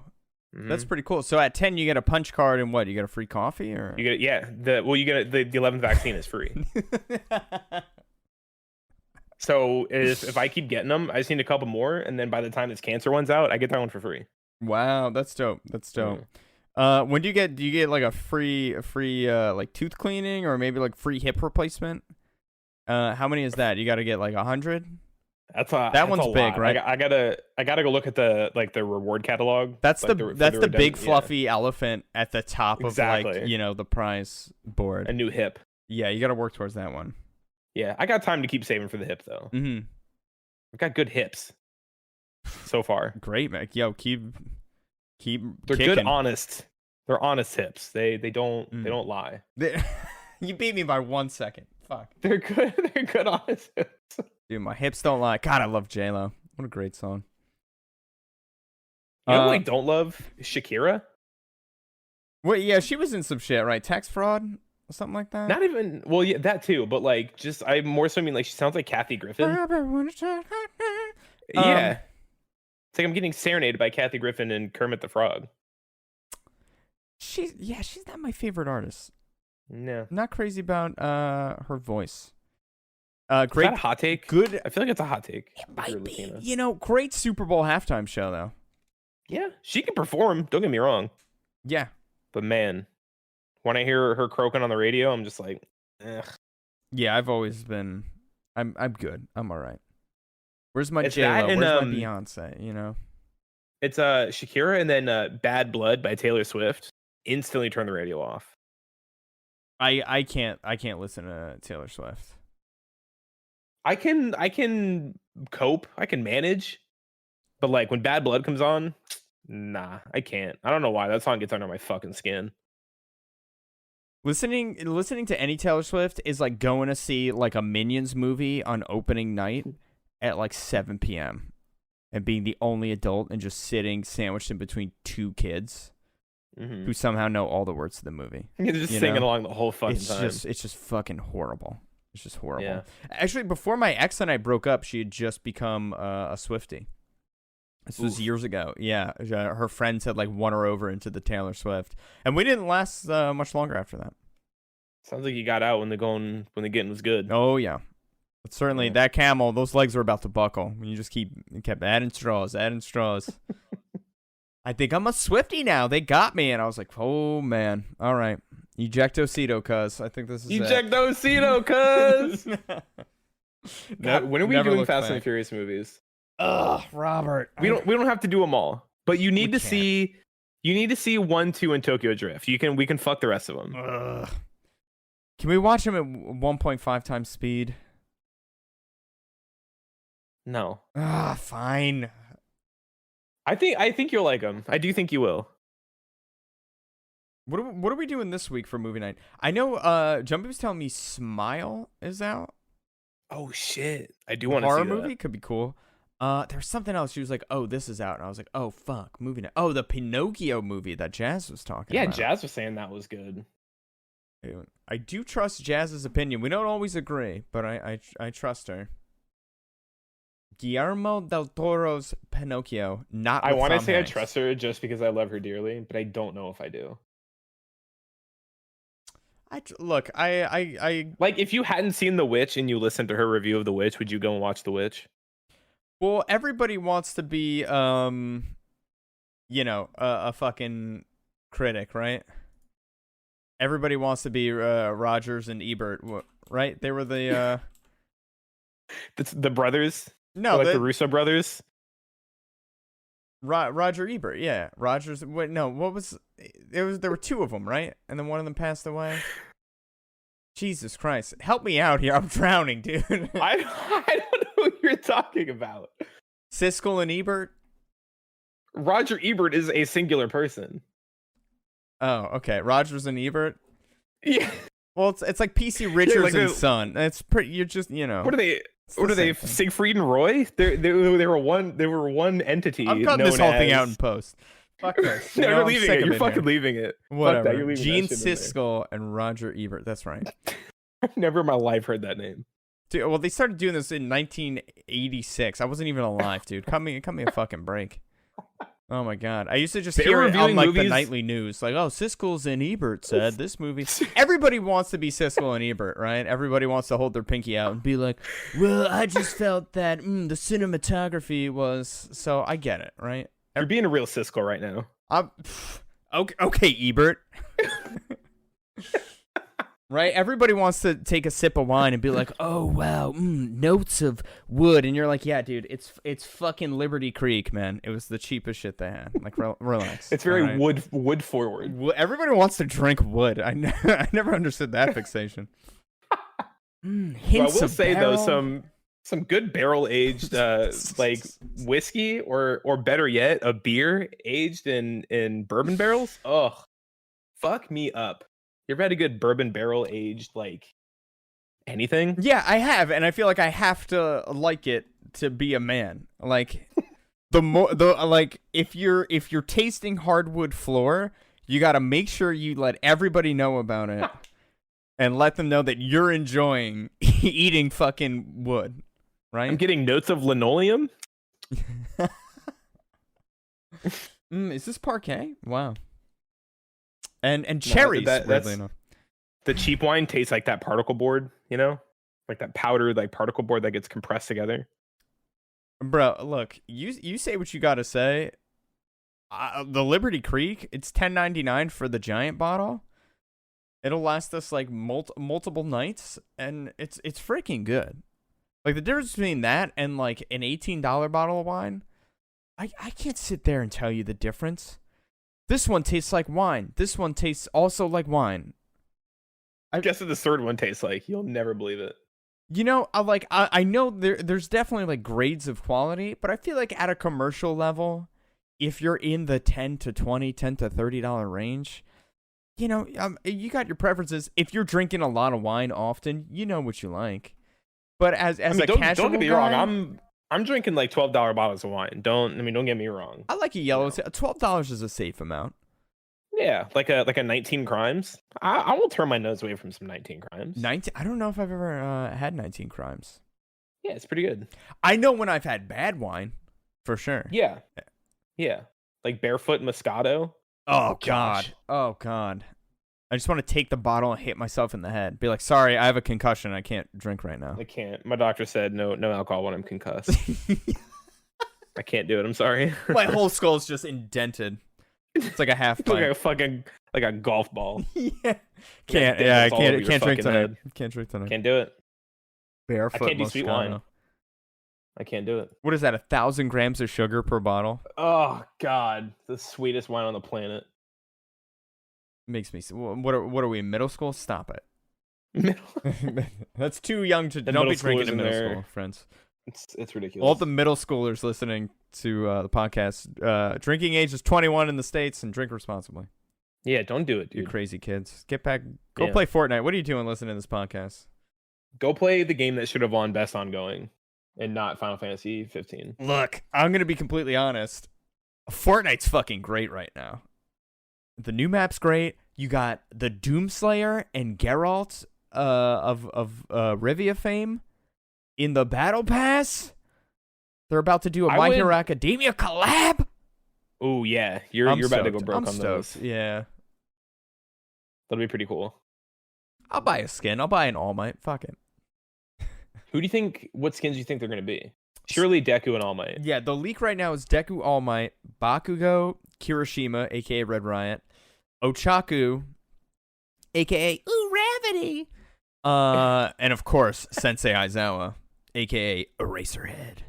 Mm-hmm. That's pretty cool. So at 10, you get a punch card, and what? You get a free coffee, or you get the 11th vaccine is free. So if I keep getting them, I just need a couple more, and then by the time this cancer one's out, I get that one for free. Wow, that's dope. That's dope. When do you get like a free like tooth cleaning, or maybe like free hip replacement? How many is that? You got to get like 100. That one's big, right? I gotta go look at the reward catalog. That's like the big fluffy elephant at the top of like the prize board. A new hip. Yeah, you got to work towards that one. Yeah, I got time to keep saving for the hip though. Mm-hmm. I've got good hips so far. Great, Mac. Yo, keep. They're kicking. Good, honest. They're honest hips. They don't lie. You beat me by 1 second. Fuck. They're good. They're good, honest hips. Dude, my hips don't lie. God, I love J-Lo. What a great song. You know what I don't love? Shakira. Wait, yeah, she was in some shit, right? Tax fraud? Something like that? Not even, well, yeah, that too, but like, just, I more so mean like she sounds like Kathy Griffin. Yeah. It's like I'm getting serenaded by Kathy Griffin and Kermit the Frog. She's not my favorite artist. No. Not crazy about her voice. Great. Is that a hot take? Good. I feel like it's a hot take. It might be. Great Super Bowl halftime show though. Yeah, she can perform. Don't get me wrong. Yeah. But man, when I hear her croaking on the radio, I'm just like, ugh. Yeah, I've always been. I'm good. I'm all right. Where's my J-Lo? Where's my Beyonce? It's Shakira and then Bad Blood by Taylor Swift. Instantly turn the radio off. I can't listen to Taylor Swift. I can cope. I can manage. But like when Bad Blood comes on, nah, I can't. I don't know why. That song gets under my fucking skin. Listening to any Taylor Swift is like going to see like a Minions movie on opening night at like 7 p.m. and being the only adult and just sitting sandwiched in between two kids who somehow know all the words to the movie. You're just singing along the whole fucking time. It's just fucking horrible. It's just horrible. Yeah. Actually, before my ex and I broke up, she had just become a Swiftie. This was Oof. years ago. Yeah, her friends had like won her over into the Taylor Swift, and we didn't last much longer after that. Sounds like you got out when the getting was good. Oh yeah, but certainly Yeah. that camel, those legs were about to buckle. You just kept adding straws, adding straws. I think I'm a Swiftie now. They got me, and I was like, oh man, all right, ejectocito, cuz. I think this is Ejectocito, cuz. God, when are we Never doing looked Fast back. and Furious movies? Ugh, Robert. We don't have to do them all, but you need We to can't. see. You need to see 1, 2, and Tokyo Drift. We can fuck the rest of them. Ugh. Can we watch them at 1.5 times speed? No, Ah, fine. I think you'll like them. I do think you will. What are we doing this week for movie night? I know Jumpy was telling me Smile is out. Oh shit! I do want to Horror see movie could be cool. There's something else. She was like, "Oh, this is out," and I was like, "Oh, fuck, movie night." Oh, the Pinocchio movie that Jazz was talking Yeah, about. Jazz was saying that was good. Dude, I do trust Jazz's opinion. We don't always agree, but I trust her. Guillermo del Toro's Pinocchio, not. I want to say I trust her just because I love her dearly, but I don't know if I do. Look, I Like, if you hadn't seen The Witch and you listened to her review of The Witch, would you go and watch The Witch? well, everybody wants to be a fucking critic, right? Everybody wants to be Rogers and Ebert, right? They were the The brothers, no, like the Russo brothers. Roger Ebert, yeah. Rogers. Wait, no, what was it? Was there were two of them, right? And then one of them passed away. Jesus Christ, help me out here! I'm drowning, dude. I don't know who you're talking about. Siskel and Ebert. Roger Ebert is a singular person. Oh, okay. Rogers and Ebert. Yeah. Well, it's like PC Richards like and the- Son. It's pretty. You're just What are they? it's What the are they? same thing. Siegfried and Roy? They were one. They were one entity. I'm cutting this known whole thing as- out in post. Fuck this. No, You know, you're I'm leaving sick it. of You're here. fucking leaving it. Whatever. Fuck that. You're leaving Gene that shit in there. Siskel and Roger Ebert. That's right. I've never in my life heard that name. Dude, well, they started doing this in 1986. I wasn't even alive, dude. Cut me a fucking break. Oh my god. I used to just They hear were it on reviewing like the movies- nightly news. Like, oh, Siskel's and Ebert said this movie. Everybody wants to be Siskel and Ebert, right? Everybody wants to hold their pinky out and be like, well, I just felt that the cinematography was... So I get it, right? You're being a real Siskel right now. Okay, Ebert. Right? Everybody wants to take a sip of wine and be like, oh, wow, notes of wood. And you're like, yeah, dude, it's fucking Liberty Creek, man. It was the cheapest shit they had. Like, relax. It's very all right? wood forward. Everybody wants to drink wood. I never understood that fixation. Well, I Hints will of say barrel. though, some good barrel aged like whiskey or better yet, a beer aged in bourbon barrels. Ugh, fuck me up. You ever had a good bourbon barrel aged like anything? Yeah, I have, and I feel like I have to like it to be a man. Like if you're tasting hardwood floor, you got to make sure you let everybody know about it, and let them know that you're enjoying eating fucking wood. Right? I'm getting notes of linoleum. Is this parquet? Wow. And cherries, weirdly enough. The cheap wine tastes like that particle board, you know, like that powdered like particle board that gets compressed together. Bro, look, you say what you gotta say. The Liberty Creek, it's $10.99 for the giant bottle. It'll last us like multiple nights, and it's freaking good. Like the difference between that and like an $18 bottle of wine, I can't sit there and tell you the difference. This one tastes like wine. This one tastes also like wine. Guess what the third one tastes like? You'll never believe it. You know, I know there's definitely like grades of quality, but I feel like at a commercial level, if you're in the $10 to $30 range, you know, you got your preferences. If you're drinking a lot of wine often, you know what you like. But as a casual don't get me guy, wrong. I'm drinking like $12 bottles of wine. Don't get me wrong. I like a yellow. No. $12 is a safe amount. Yeah, like a 19 crimes. I won't turn my nose away from some 19 crimes. 19. I don't know if I've ever had 19 crimes. Yeah, it's pretty good. I know when I've had bad wine. for sure. Yeah. Yeah. Like barefoot Moscato. Oh Gosh. God. I just want to take the bottle and hit myself in the head. Be like, sorry, I have a concussion. I can't drink right now. I can't. My doctor said no alcohol when I'm concussed. I can't do it. I'm sorry. My whole skull's just indented. It's like a half It's like pint. a fucking like a golf ball. Yeah. Can't. Yeah, I all over can't. your Can't drink fucking tonight. head. Can't drink tonight. Can't do it. Barefoot I can't do sweet wine. Moscato. I can't do it. What is that? 1,000 grams of sugar per bottle? Oh God, the sweetest wine on the planet. Makes me. What are we in middle school? Stop it. Middle- That's too young to. The Don't be middle drinking schoolers in in middle there. school, friends. It's ridiculous. All the middle schoolers listening to the podcast, drinking age is 21 in the States, and drink responsibly. Yeah, don't do it, You dude. crazy kids. Get back. Go Yeah. play Fortnite. What are you doing listening to this podcast? Go play the game that should have won Best Ongoing, and not Final Fantasy 15. Look, I'm going to be completely honest. Fortnite's fucking great right now. The new map's great. You got the Doomslayer and Geralt of Rivia fame in the Battle Pass. They're about to do a My Hero Academia collab. Oh yeah, you're about to go broke on those. Yeah. That'll be pretty cool. I'll buy a skin. I'll buy an All Might. Fuck it. Who do you think? What skins do you think they're gonna be? Surely Deku and All Might. Yeah, the leak right now is Deku, All Might, Bakugo, Kirishima, aka Red Riot, Ochaku, aka Uravity, and of course Sensei Aizawa, aka Eraserhead.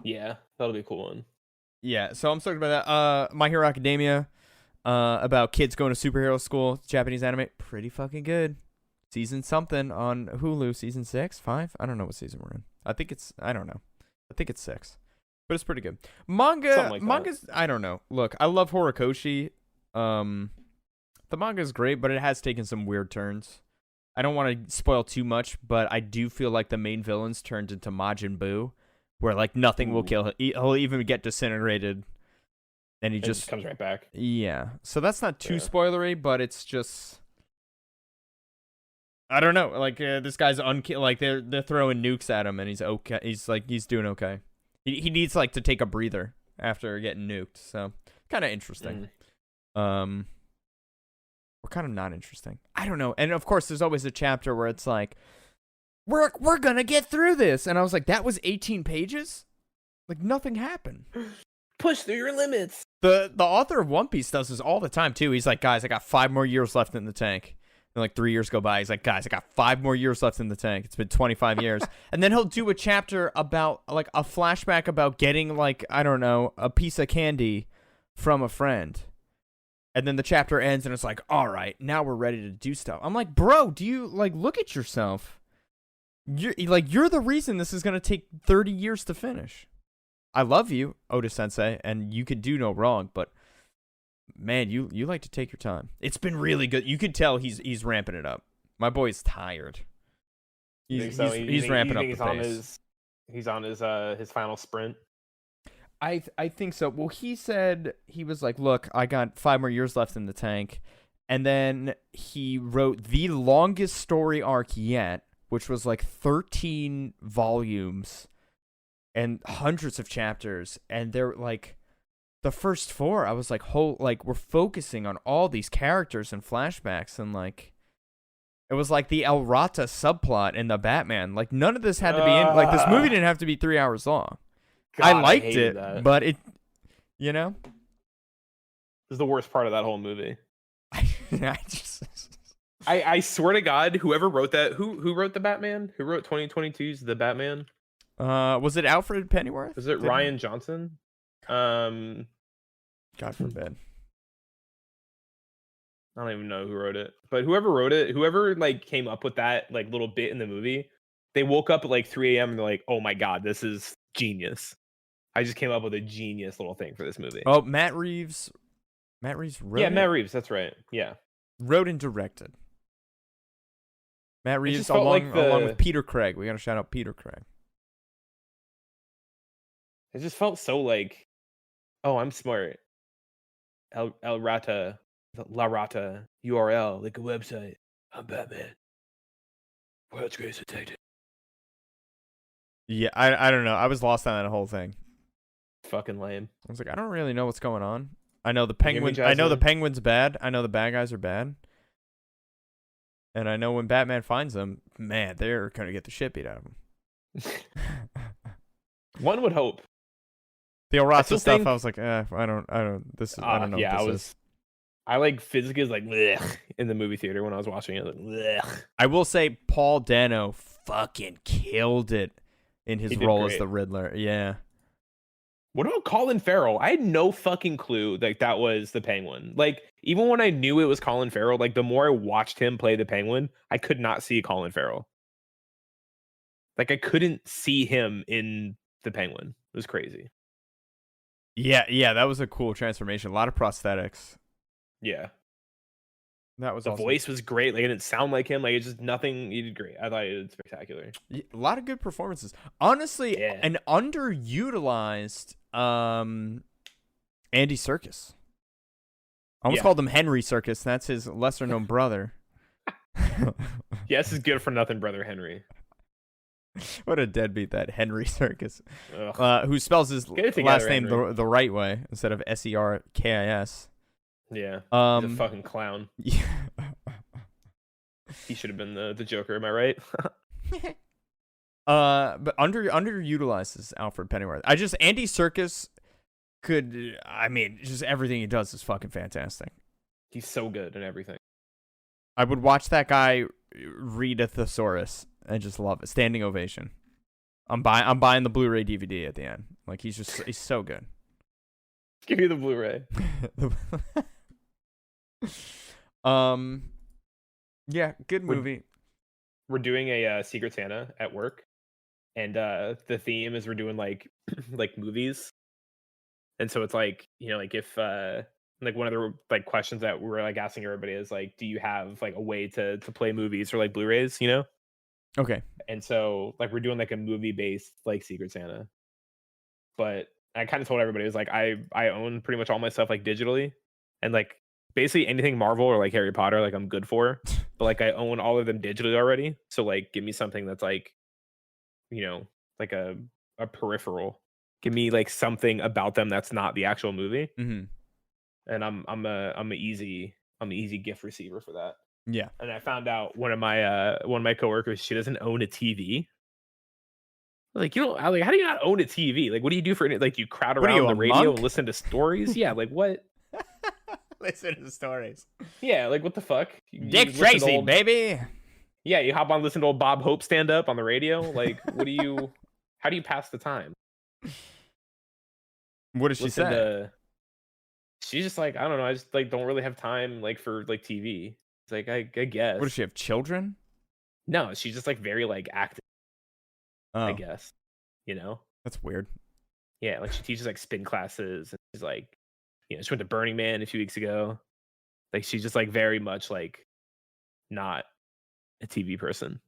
Yeah, that'll be a cool one. Yeah, so I'm stoked about that. My Hero Academia, about kids going to superhero school, Japanese anime, pretty fucking good. Season something on Hulu, season 6, 5? I don't know what season we're in. I think it's 6. But it's pretty good. Manga's, I don't know. Look, I love Horikoshi. The manga's great, but it has taken some weird turns. I don't want to spoil too much, but I do feel like the main villain's turned into Majin Buu, where like nothing will kill him. He'll even get disintegrated, and he just comes right back. Yeah, so that's not too spoilery, but it's just, I don't know. Like this guy's like they're throwing nukes at him, and he's okay. He's doing okay. He needs like to take a breather after getting nuked. So kind of interesting. Or kind of not interesting. I don't know. And of course, there's always a chapter where it's like, we're gonna get through this, and I was like, that was 18 pages. Like nothing happened. Push through your limits. The author of One Piece does this all the time too. He's like, guys, I got 5 more years left in the tank. And like 3 years go by. He's like, guys, I got 5 more years left in the tank. It's been 25 years. And then he'll do a chapter about like a flashback about getting like, I don't know, a piece of candy from a friend. And then the chapter ends and it's like, all right, now we're ready to do stuff. I'm like, bro, do you like look at yourself? You're the reason this is going to take 30 years to finish. I love you, Oda Sensei, and you could do no wrong, but man, you like to take your time. It's been really good. You could tell he's ramping it up. My boy's tired. He's ramping up the pace. He's on his final sprint. I think so. Well, he said he was like, look, I got 5 more years left in the tank, and then he wrote the longest story arc yet, which was like 13 volumes and hundreds of chapters, and they're like, the first 4, I was like, we're focusing on all these characters and flashbacks, and like, it was like the El Rata subplot in the Batman. Like, none of this had to be in. Like, this movie didn't have to be 3 hours long. God, I liked it, that. but it, you know, This is the worst part of that whole movie. I I swear to God, whoever wrote that, who wrote the Batman? Who wrote 2022's The Batman? was it Alfred Pennyworth? Was it Ryan Johnson? God forbid. I don't even know who wrote it, but whoever wrote it, whoever like came up with that like little bit in the movie, they woke up at like 3 a.m. and they're like, "Oh my God, this is genius! I just came up with a genius little thing for this movie." Oh, Matt Reeves wrote it? Matt Reeves, that's right. Yeah, wrote and directed. Matt Reeves just felt along like with Peter Craig. We gotta shout out Peter Craig. it just felt so like, oh, I'm smart. El Rata, La Rata URL, like a website. I'm Batman. World's greatest detective. Yeah, I don't know. I was lost on that whole thing. Fucking lame. I was like, I don't really know what's going on. I know the You hear me, penguin. I know the Jasmine? penguin's bad. I know the bad guys are bad. And I know when Batman finds them, man, they're gonna get the shit beat out of them. One would hope. The El I still Rasta stuff, think. I was like, I don't. This is. I don't know Yeah, what this is. I like physically was like blech, in the movie theater when I was watching it. Like, blech. I will say Paul Dano fucking killed it in his He did role as great. the Riddler. Yeah. What about Colin Farrell? I had no fucking clue like that was the Penguin. Like even when I knew it was Colin Farrell, like the more I watched him play the Penguin, I could not see Colin Farrell. Like I couldn't see him in the Penguin. It was crazy. Yeah, that was a cool transformation. A lot of prosthetics. Yeah. That was The awesome. voice was great. Like it didn't sound like him. Like it's just nothing. He did great. I thought he did spectacular. A lot of good performances. Honestly, Yeah. an underutilized Andy Serkis. I almost called him Henry Serkis. That's his lesser known brother. Yes, is good for nothing, brother Henry. What a deadbeat that Henry Serkis. Ugh. Who spells his Get it last together, name Henry. the right way instead of Serkis. Yeah. He's a fucking clown. Yeah. He should have been the Joker. Am I right? But underutilized is Alfred Pennyworth. Andy Serkis could. I mean, just everything he does is fucking fantastic. He's so good in everything. I would watch that guy read a thesaurus and just love it. Standing ovation. I'm buying the Blu-ray DVD at the end. Like he's so good. Give me the Blu-ray. Yeah, good movie. We're doing a Secret Santa at work, and the theme is we're doing like like movies, and so it's like like if like one of the like questions that we're like asking everybody is like, do you have like a way to play movies or like Blu-rays, Okay. And so like we're doing like a movie based like Secret Santa, but I kind of told everybody it was like I own pretty much all my stuff like digitally, and like basically anything Marvel or like Harry Potter like I'm good for, but like I own all of them digitally already. So like give me something that's like like a peripheral. Give me like something about them that's not the actual movie, and I'm a easy gift receiver for that. Yeah. And I found out one of my coworkers, she doesn't own a TV. Like, how do you not own a TV? Like, what do you do for it? Like, you crowd What are around you, the a radio monk? and listen to stories? Yeah, like what? Listen to stories. Yeah, like what the fuck? Dick Tracy, baby. Yeah, you hop on, listen to old Bob Hope stand up on the radio. Like, what do you? How do you pass the time? What does she say? She's just like, I don't know. I just like don't really have time like for like TV. It's like I guess. What does she have? Children? No, she's just like very like active. Oh, I guess. That's weird. Yeah, like she teaches like spin classes, and she's like, she went to Burning Man a few weeks ago. Like she's just like very much like not a TV person.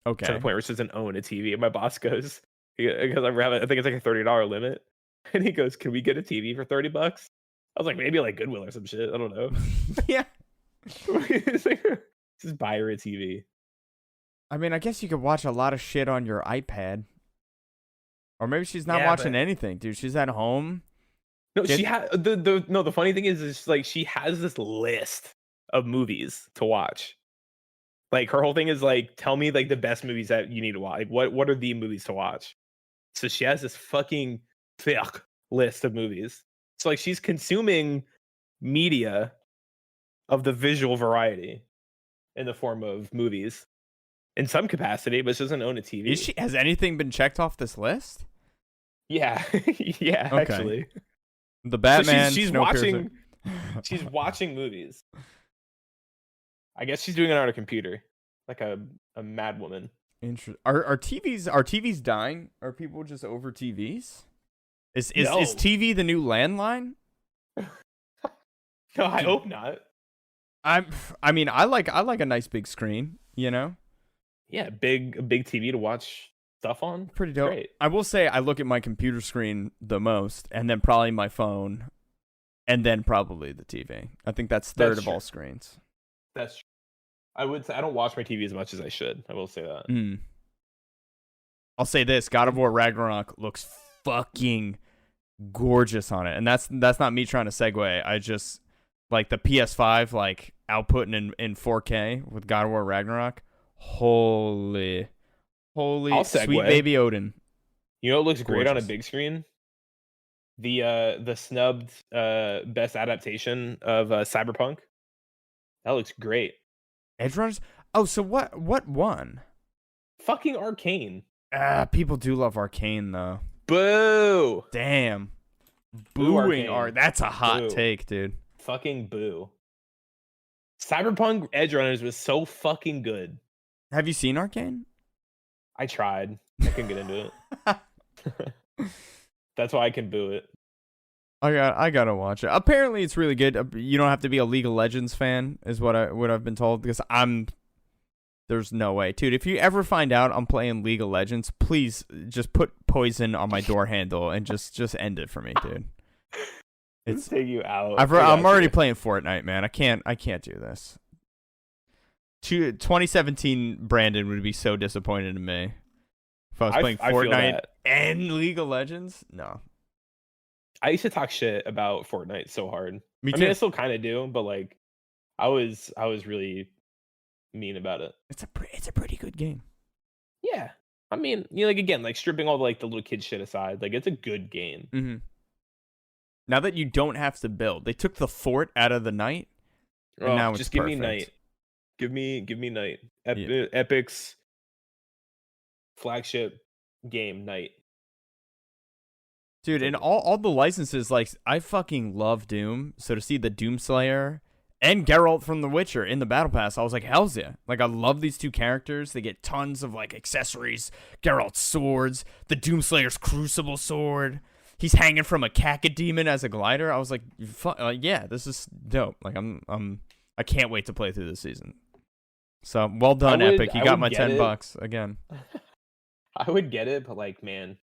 Okay. To the point where she doesn't own a TV. And my boss goes, because I think it's like a $30 limit, and he goes, "Can we get a TV for $30?" I was like, maybe like Goodwill or some shit. I don't know. Yeah. It's like, just buy her a TV. I mean, I guess you could watch a lot of shit on your iPad. Or maybe she's not Yeah, watching but- anything, dude. She's at home. No, she had the funny thing is like she has this list of movies to watch. Like her whole thing is like, tell me like the best movies that you need to watch. Like what are the movies to watch? So she has this fucking list of movies. So like she's consuming media of the visual variety in the form of movies in some capacity, but she doesn't own a TV. Has anything been checked off this list? Yeah, yeah, Okay. actually. The Batman. So she's Snowpiercer. she's watching movies. I guess she's doing it on her computer, like a mad woman. Are TVs dying? Are people just over TVs? Is No. TV the new landline? No, I hope not. I mean, I like a nice big screen, Yeah, a big TV to watch stuff on. Pretty dope. Great. I will say I look at my computer screen the most, and then probably my phone, and then probably the TV. I think that's third That's of true. all screens. That's true. I would say I don't watch my TV as much as I should. I will say that. I'll say this: God of War Ragnarok looks fucking gorgeous on it. And that's not me trying to segue. I just like the PS5 like outputting in 4K with God of War Ragnarok. Holy I'll sweet segue. baby Odin. You know, it looks great on a Gorgeous. big screen. The snubbed best adaptation of Cyberpunk. That looks great. Edge Runners. Oh, so what won? Fucking Arcane. People do love Arcane though. Boo. Damn. Boo Booing Arcane. art. That's a hot Boo. take, dude. Fucking boo. Cyberpunk Edge Runners was so fucking good. Have you seen Arcane? I tried. I couldn't get into it. That's why I can boo it. I gotta watch it. Apparently, it's really good. You don't have to be a League of Legends fan, is what I've been told. Because there's no way, dude. If you ever find out I'm playing League of Legends, please just put poison on my door handle and just end it for me, dude. It's take you out. I'm already playing Fortnite, man. I can't do this. 2017 Brandon would be so disappointed in me if I was playing Fortnite and League of Legends. No. I used to talk shit about Fortnite so hard. Me too. I mean, I still kind of do, but like, I was really mean about it. It's a pretty good game. Yeah, I mean, you know, like again, like stripping all like the little kid shit aside, like it's a good game. Mm-hmm. Now that you don't have to build, they took the fort out of the night, and now it's just give perfect. me night. Give me night. Epic's flagship game, night. Dude, and all the licenses, like, I fucking love Doom. So to see the Doomslayer and Geralt from The Witcher in the Battle Pass, I was like, hell's yeah. Like, I love these two characters. They get tons of, like, accessories. Geralt's swords, the Doomslayer's crucible sword. He's hanging from a cacodemon as a glider. I was like, yeah, this is dope. Like, I can't wait to play through this season. So, well done, Epic. You got my $10 again. I would get it, but like, man,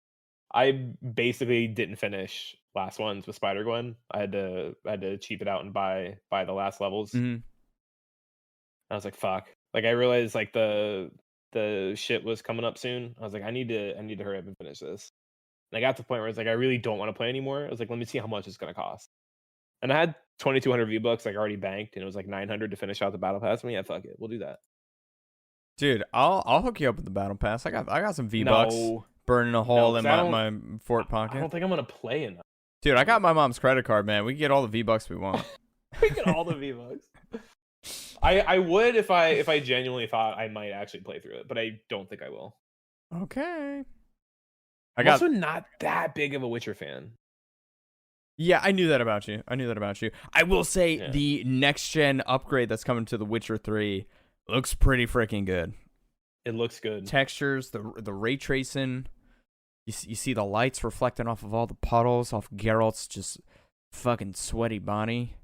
I basically didn't finish last ones with Spider-Gwen. I had to cheap it out and buy the last levels. Mm-hmm. I was like, fuck. Like I realized like the shit was coming up soon. I was like, I need to hurry up and finish this. And I got to the point where it's like I really don't want to play anymore. I was like, let me see how much it's gonna cost. And I had 2,200 V-Bucks like already banked, and it was like 900 to finish out the battle pass. I mean, yeah, fuck it, we'll do that. Dude, I'll hook you up with the battle pass. I got some V-Bucks burning a hole in my fort pocket. I don't think I'm gonna play enough. Dude, I got my mom's credit card, man. We can get all the V-Bucks we want. We get all the V-Bucks. I would if I genuinely thought I might actually play through it, but I don't think I will. Okay. I'm also not that big of a Witcher fan. Yeah, I knew that about you. I will say the next gen upgrade that's coming to The Witcher 3 looks pretty freaking good. It looks good. Textures, the ray tracing. You see the lights reflecting off of all the puddles, off Geralt's just fucking sweaty body.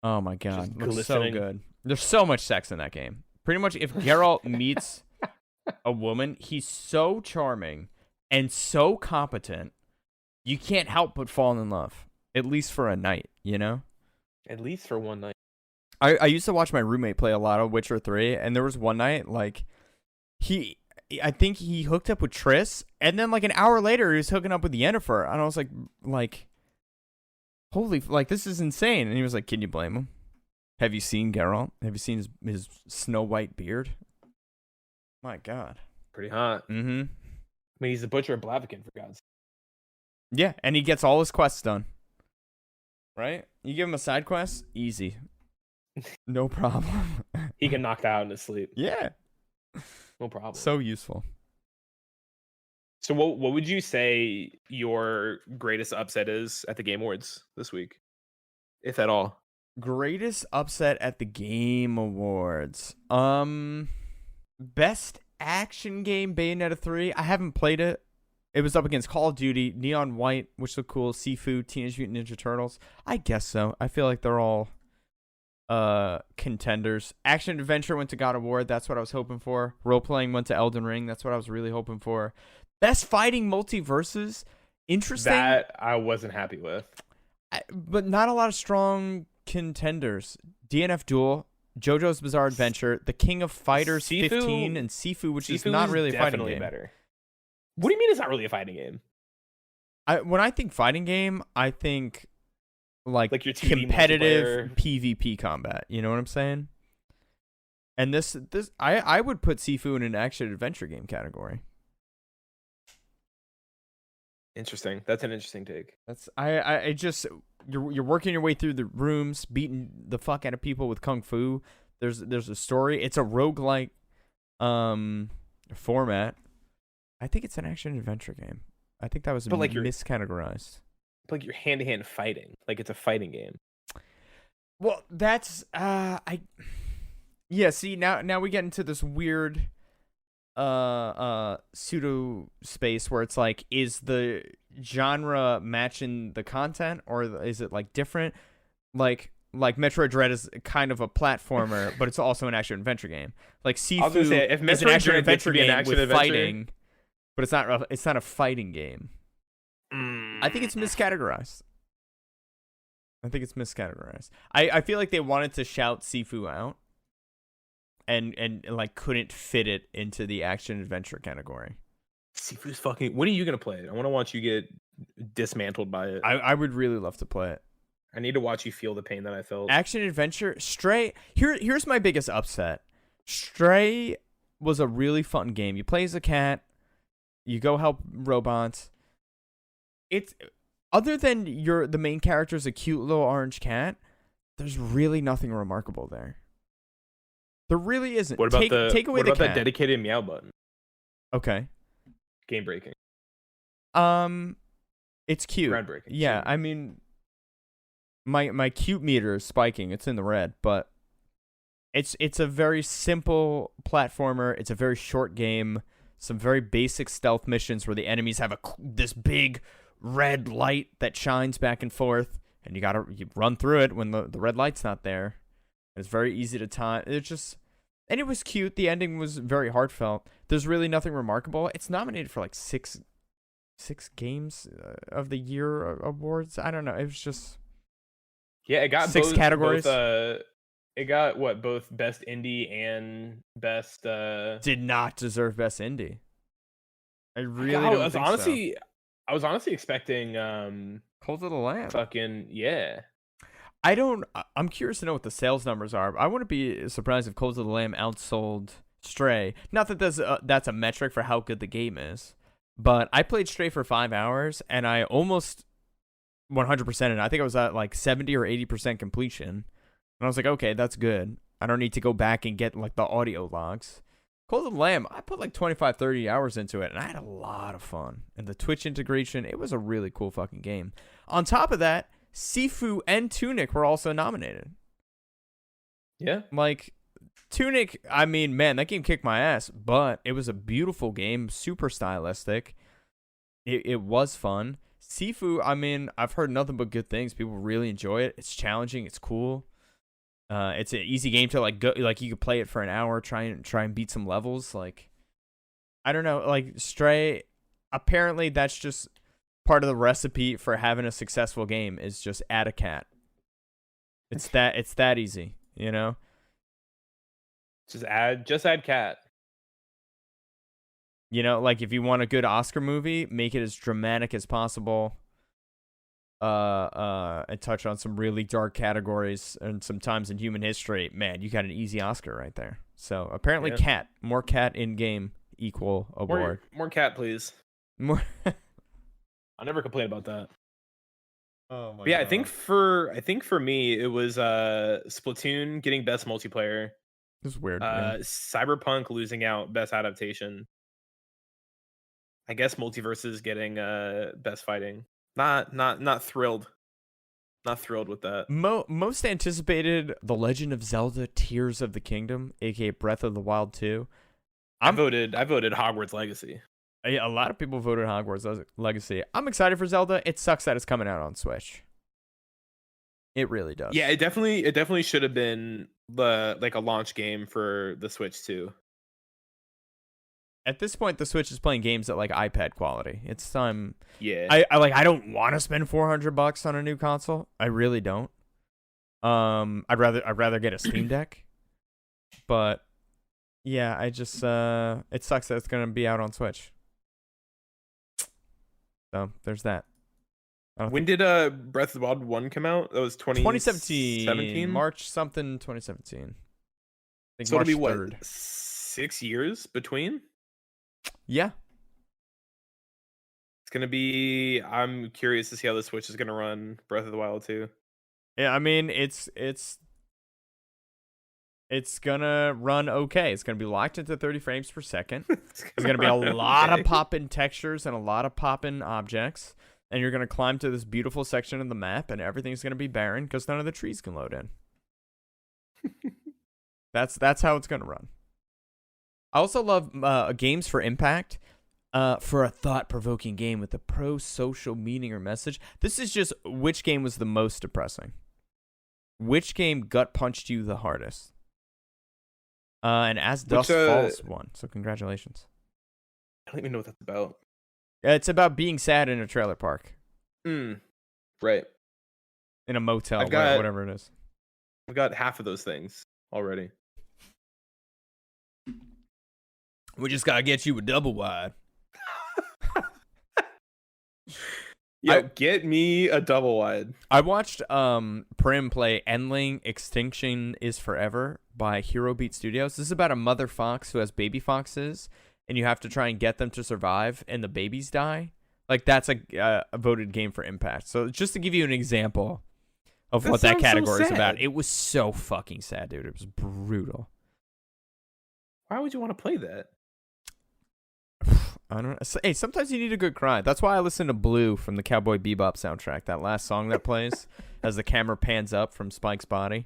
Oh my god, looks so good. There's so much sex in that game. Pretty much, if Geralt meets a woman, he's so charming and so competent, you can't help but fall in love. At least for a night, you know? At least for one night. I used to watch my roommate play a lot of Witcher 3, and there was one night, like, I think he hooked up with Triss, and then, like, an hour later, he was hooking up with Yennefer, and I was like, holy, like, this is insane. And he was like, can you blame him? Have you seen Geralt? Have you seen his snow white beard? My god. Pretty hot. Mm-hmm. I mean, he's the butcher of Blaviken, for God's sake. Yeah, and he gets all his quests done. Right? You give him a side quest, easy. No problem. He can knock that out in his sleep. Yeah. No problem. So useful. So what would you say your greatest upset is at the Game Awards this week? If at all. Greatest upset at the Game Awards. Best action game, Bayonetta 3. I haven't played it. It was up against Call of Duty, Neon White, which looked cool, Sifu, Teenage Mutant Ninja Turtles. I guess so. I feel like they're all contenders. Action Adventure went to God of War. That's what I was hoping for. Role-playing went to Elden Ring. That's what I was really hoping for. Best Fighting Multiverses. Interesting. That I wasn't happy with. But not a lot of strong contenders. DNF Duel, JoJo's Bizarre Adventure, The King of Fighters 15, and Sifu, which is not really a fighting game. Better. What do you mean it's not really a fighting game? When I think fighting game, I think Like your 2D competitive multiplayer. PvP combat. You know what I'm saying? And I would put Sifu in an action adventure game category. Interesting. That's an interesting take. That's I just you're working your way through the rooms, beating the fuck out of people with kung fu. There's a story. It's a roguelike format. I think it's an action adventure game. I think that was But like miscategorized. you're hand to hand fighting. Like it's a fighting game. Well, that's yeah, see now we get into this weird pseudo space where it's like, is the genre matching the content, or is it like different? Like Metroid Dread is kind of a platformer, but it's also an action adventure game. Like Sifu I was gonna say, if is an Metroid action Dread gets to adventure be an game action with adventure- fighting, but it's not a fighting game. I think it's miscategorized. I think it's miscategorized. I feel like they wanted to shout Sifu out, and like couldn't fit it into the action adventure category. Sifu's fucking. When are you gonna play it? I want to watch you get dismantled by it. I would really love to play it. I need to watch you feel the pain that I felt. Action adventure, Stray. Here's my biggest upset. Stray was a really fun game. You play as a cat, you go help robots. It's other than the main character is a cute little orange cat. There's really nothing remarkable there. There really isn't. What about take away what about the that cat. dedicated meow button? Okay. Game breaking. It's cute. Groundbreaking. Yeah, Sure. I mean, my cute meter is spiking. It's in the red, but it's a very simple platformer. It's a very short game. Some very basic stealth missions where the enemies have this big red light that shines back and forth, and you run through it when the red light's not there. It's very easy to time. And it was cute. The ending was very heartfelt. There's really nothing remarkable. It's nominated for like six games of the year awards. I don't know. It was just Yeah, it got 6 categories. It got what, both best indie and best. Did not deserve best indie. I really God, don't think so. I was honestly expecting Cult of the Lamb. fucking yeah. I'm curious to know what the sales numbers are. I wouldn't be surprised if Cult of the Lamb outsold Stray. Not that that's a metric for how good the game is, but I played Stray for 5 hours and I almost 100% it. I think I was at like 70 or 80% completion, and I was like, okay, that's good. I don't need to go back and get like the audio logs. Cult of the Lamb, I put like 25, 30 hours into it, and I had a lot of fun. And the Twitch integration, it was a really cool fucking game. On top of that, Sifu and Tunic were also nominated. Yeah. Like, Tunic, I mean, man, that game kicked my ass, but it was a beautiful game, super stylistic. It was fun. Sifu, I mean, I've heard nothing but good things. People really enjoy it. It's challenging. It's cool. It's an easy game to like go. Like you could play it for an hour, try and beat some levels. Like, I don't know. Like Stray, apparently that's just part of the recipe for having a successful game is just add a cat. It's that easy, you know. Just add cat. You know, like if you want a good Oscar movie, make it as dramatic as possible. And touch on some really dark categories and some times in human history. Man, you got an easy Oscar right there. So apparently, Yeah. cat, more cat in game equal award. More cat, please. More. I'll never complain about that. Oh my But yeah, I think for me it was Splatoon getting best multiplayer. This is weird. Yeah. Cyberpunk losing out best adaptation. I guess Multiverses getting best fighting. Not thrilled. Not thrilled with that. Most anticipated, The Legend of Zelda: Tears of the Kingdom, aka Breath of the Wild 2. I voted Hogwarts Legacy. A lot of people voted Hogwarts Legacy. I'm excited for Zelda. It sucks that it's coming out on Switch. It really does. Yeah, it definitely should have been a launch game for the Switch too. At this point, the Switch is playing games at like iPad quality. It's time. Yeah. I don't want to spend $400 on a new console. I really don't. I'd rather get a Steam Deck. But yeah, I just it sucks that it's gonna be out on Switch. So there's that. I don't When think did Breath of the Wild 1 come out? That was 2017, 2017. March something 2017. I think So it'll March be what, 3rd. 6 years between? Yeah. It's gonna be. I'm curious to see how the Switch is gonna run Breath of the Wild 2. Yeah, I mean, it's gonna run okay. It's gonna be locked into 30 frames per second. There's gonna be a lot of pop-in textures and a lot of pop-in objects, and you're gonna climb to this beautiful section of the map, and everything's gonna be barren because none of the trees can load in. That's how it's gonna run. I also love games for impact. For a thought-provoking game with a pro-social meaning or message. This is just which game was the most depressing. Which game gut punched you the hardest? And As Dusk Falls won, so congratulations. I don't even know what that's about. It's about being sad in a trailer park. Right. In a motel, whatever it is. I've got half of those things already. We just gotta get you a double wide. Get me a double wide. I watched Prim play Endling Extinction is Forever by Hero Beat Studios. This is about a mother fox who has baby foxes, and you have to try and get them to survive, and the babies die. Like, that's a voted game for impact. So just to give you an example of what that category is about. It was so fucking sad, dude. It was brutal. Why would you want to play that? I don't know. Hey, sometimes you need a good cry. That's why I listen to Blue from the Cowboy Bebop soundtrack. That last song that plays as the camera pans up from Spike's body.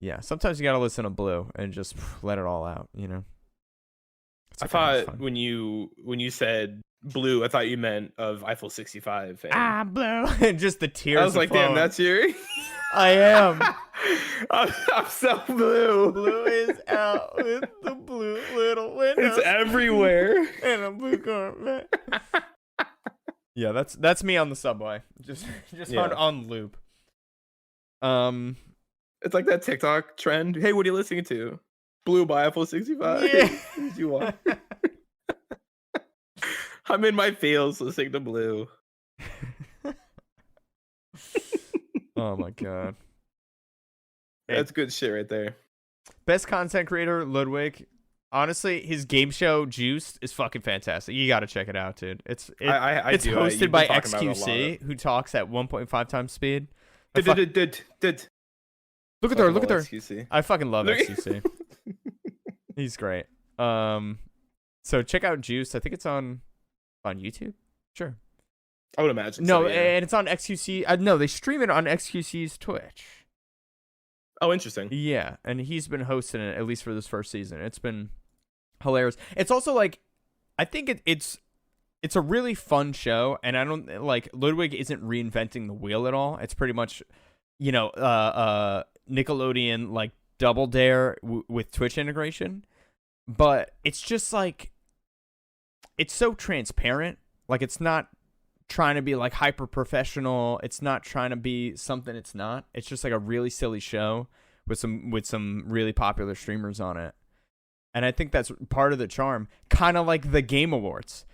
Yeah, sometimes you gotta listen to Blue and just let it all out, you know? I thought when you said Blue, I thought you meant of Eiffel 65. Blue. And just the tears. I was like, damn, that's you. I am. I'm so blue. Blue is out with the blue little windows. It's everywhere. And a blue carpet. Yeah, that's me on the subway. Just on loop. It's like that TikTok trend. Hey, what are you listening to? Blue by Eiffel 65. Yeah. You want? I'm in my feels listening to Blue. Oh my god. That's good shit right there. Best content creator, Ludwig. Honestly, his game show Juiced is fucking fantastic. You got to check it out, dude. It's hosted by XQC, who talks at 1.5 times speed. Look at her. XQC. I fucking love XQC. He's great. So check out Juiced. I think it's on YouTube. Sure. I would imagine. No, so, yeah. And it's on XQC. No, they stream it on XQC's Twitch. Oh, interesting. Yeah, and he's been hosting it at least for this first season. It's been hilarious. It's also like, I think it's a really fun show, and I don't like Ludwig isn't reinventing the wheel at all. It's pretty much, Nickelodeon like Double Dare with Twitch integration, but it's just like, it's so transparent. Like, it's not trying to be like hyper professional. It's not trying to be something it's not. It's just like a really silly show with some really popular streamers on it. And I think that's part of the charm. Kind of like the Game Awards.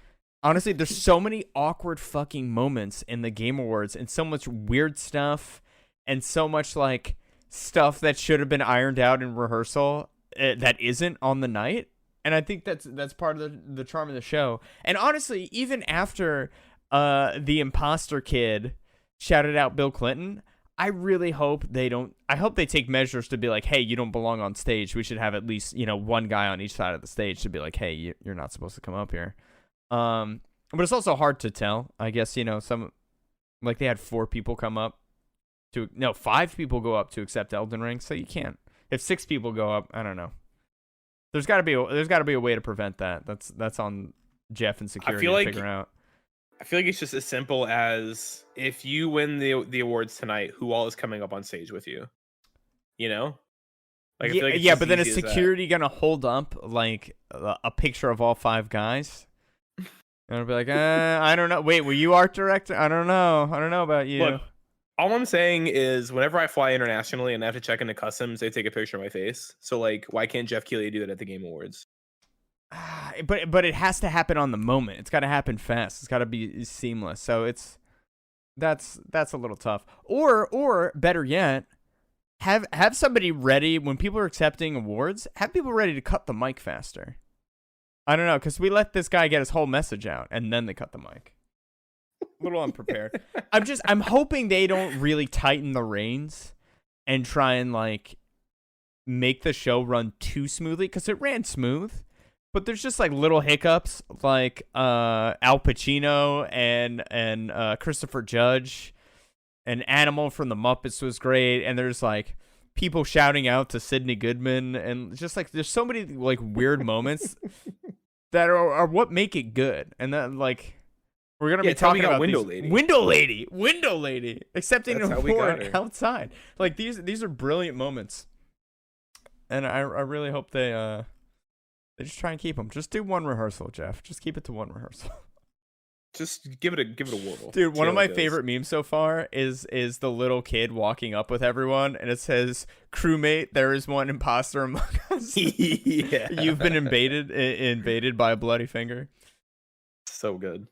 Honestly, there's so many awkward fucking moments in the Game Awards and so much weird stuff and so much like stuff that should have been ironed out in rehearsal that isn't on the night. And I think that's part of the charm of the show. And honestly, even after the imposter kid shouted out Bill Clinton, I really hope they don't. I hope they take measures to be like, hey, you don't belong on stage. We should have at least, one guy on each side of the stage to be like, hey, you're not supposed to come up here. But it's also hard to tell. I guess, some, like, they had 5 people go up to accept Elden Ring, so you can't. If 6 people go up, I don't know. There's got to be a way to prevent that. That's on Jeff and security to figure out. I feel like it's just as simple as if you win the awards tonight, who all is coming up on stage with you? Like, but then is security gonna hold up like a picture of all 5 guys? And I'll be like, I don't know. Wait, were you art director? I don't know about you. Look, all I'm saying is whenever I fly internationally and I have to check into customs, they take a picture of my face. So, like, why can't Jeff Keighley do that at the Game Awards? But it has to happen on the moment. It's got to happen fast. It's got to be seamless. So it's That's a little tough. Or better yet, have somebody ready when people are accepting awards. Have people ready to cut the mic faster. I don't know, because we let this guy get his whole message out, and then they cut the mic. A little unprepared. I'm hoping they don't really tighten the reins and try and like make the show run too smoothly, because it ran smooth, but there's just like little hiccups, like Al Pacino and Christopher Judge, and Animal from the Muppets was great, and there's like people shouting out to Sidney Goodman, and just like there's so many like weird moments that are what make it good, and then like. We're gonna be talking about Window Lady. Window Lady, accepting an award outside. Like these are brilliant moments, and I really hope they just try and keep them. Just do one rehearsal, Jeff. Just keep it to one rehearsal. Just give it a whirl. Dude, one of my favorite memes so far is the little kid walking up with everyone, and it says, "Crewmate, there is one imposter among us." Yeah. You've been invaded by a bloody finger. So good.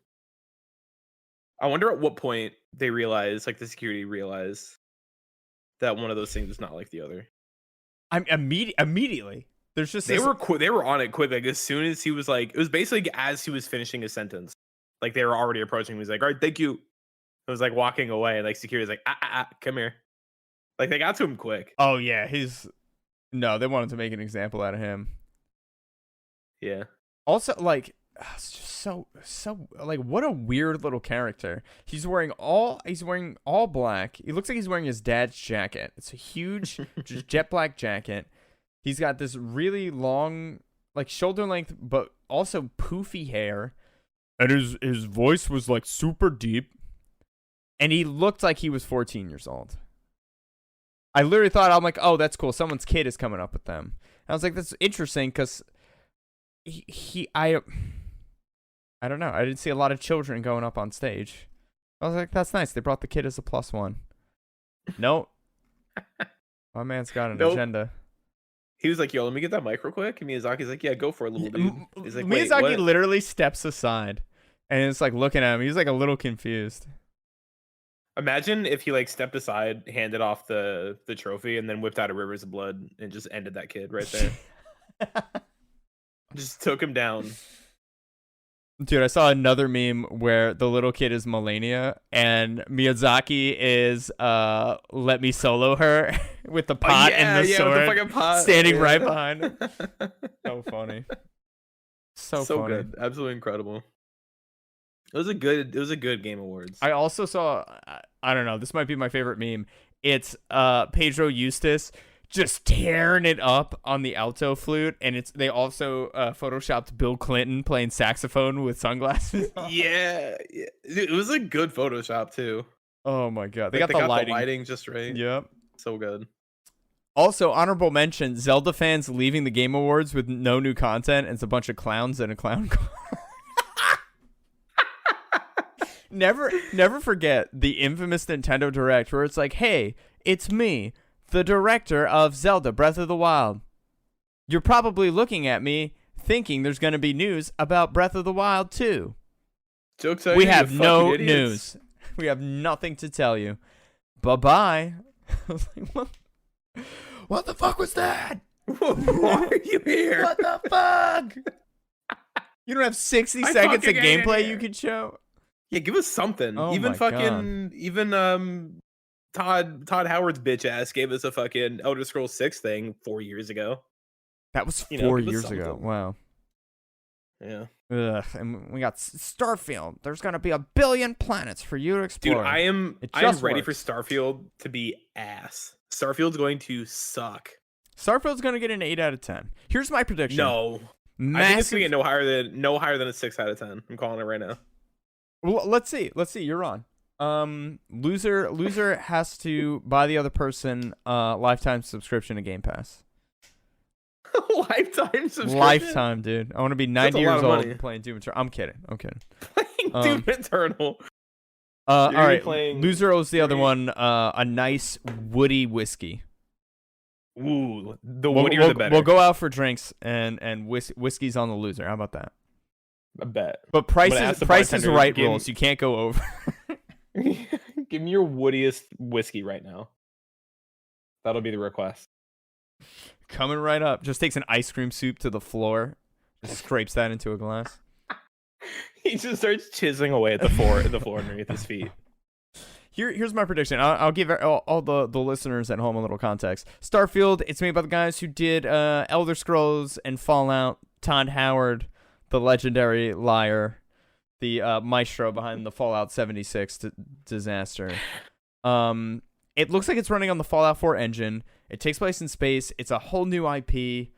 I wonder at what point they realize, like the security realize, that one of those things is not like the other. I'm immediately. There's just they were on it quick. Like as soon as he was like, it was basically as he was finishing his sentence. Like they were already approaching him. He was like, "All right, thank you." I was like walking away, and like security's like, "Come here." Like they got to him quick. Oh yeah, they wanted to make an example out of him. Yeah. Also, like. It's just so like what a weird little character. He's wearing all black. He looks like he's wearing his dad's jacket. It's a huge just jet black jacket. He's got this really long like shoulder length but also poofy hair, and his voice was like super deep, and he looked like he was 14 years old. I literally thought, I'm like, oh, that's cool, someone's kid is coming up with them. And I was like, that's interesting, because I don't know. I didn't see a lot of children going up on stage. I was like, that's nice. They brought the kid as a +1. Nope. My man's got an agenda. He was like, "Yo, let me get that mic real quick." And Miyazaki's like, "Yeah, go for it, little dude." He's like, Miyazaki literally steps aside and it's like looking at him. He's like a little confused. Imagine if he like stepped aside, handed off the trophy, and then whipped out a Rivers of Blood and just ended that kid right there. Just took him down. Dude, I saw another meme where the little kid is Melania and Miyazaki is let me solo her with the pot and the sword with the fucking pot. Standing right behind him. So funny. So funny. Good. Absolutely incredible. It was a good Game Awards. I also saw, I don't know, this might be my favorite meme. It's Pedro Eustace just tearing it up on the alto flute, and they also photoshopped Bill Clinton playing saxophone with sunglasses on. Yeah. It was a good Photoshop too. Oh my god, they got the lighting just right. Yep, so good. Also, honorable mention: Zelda fans leaving the Game Awards with no new content, and it's a bunch of clowns in a clown car. Never forget the infamous Nintendo Direct where it's like, "Hey, it's me, the director of Zelda Breath of the Wild. You're probably looking at me thinking there's going to be news about Breath of the Wild 2. Joke's on we you, have you no fucking idiots. news. We have nothing to tell you. Bye-bye." I was like, what the fuck was that? Why are you here? What the fuck? You don't have 60 seconds of gameplay you could show? Yeah, give us something. Oh even my fucking God. even Todd Howard's bitch ass gave us a fucking Elder Scrolls 6 thing 4 years ago. That was 4 years ago. something. Wow. Yeah. Ugh, and we got Starfield. There's gonna be 1 billion planets for you to explore. Dude, I am ready for Starfield to be ass. Starfield's going to suck. Starfield's gonna get an 8 out of 10. Here's my prediction. No. I think it's gonna get no higher than a 6 out of 10. I'm calling it right now. Well, let's see. You're on. Loser has to buy the other person lifetime subscription to Game Pass. Lifetime subscription? Lifetime, dude. I want to be 90 years old money. playing Doom Eternal. I'm kidding. Playing Doom Eternal. All right. Loser owes the other one a nice woody whiskey. Ooh, the woodier the better. We'll go out for drinks and whiskey's on the loser. How about that? I bet. But price is right rules. You can't go over. Give me your woodiest whiskey right now. That'll be the request. Coming right up. Just takes an ice cream soup to the floor. Just scrapes that into a glass. He just starts chiseling away at the floor underneath his feet. Here's my prediction. I'll give all the listeners at home a little context. Starfield, it's made by the guys who did Elder Scrolls and Fallout. Todd Howard, the legendary liar, the maestro behind the Fallout 76 disaster. It looks like it's running on the Fallout 4 engine. It takes place in space. It's a whole new IP,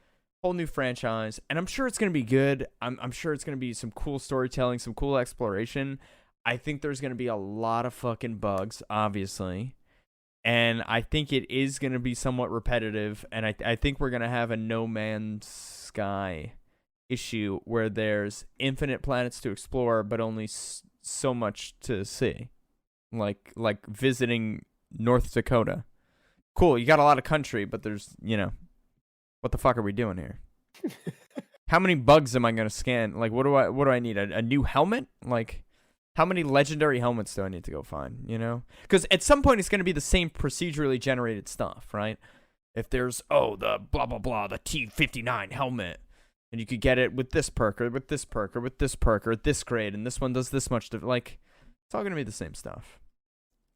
whole new franchise, and I'm sure it's going to be good. I'm sure it's going to be some cool storytelling, some cool exploration. I think there's going to be a lot of fucking bugs, obviously. And I think it is going to be somewhat repetitive. And I think we're going to have a No Man's Sky issue where there's infinite planets to explore, but only so much to see. Like visiting North Dakota. Cool, you got a lot of country, but there's, what the fuck are we doing here? How many bugs am I going to scan? Like, what do I need? A new helmet? Like, how many legendary helmets do I need to go find, Because at some point it's going to be the same procedurally generated stuff, right? If there's, the blah, blah, blah, the T-59 helmet, and you could get it with this perk, or with this perk, or with this perk, or at this grade, and this one does this much, it's all going to be the same stuff.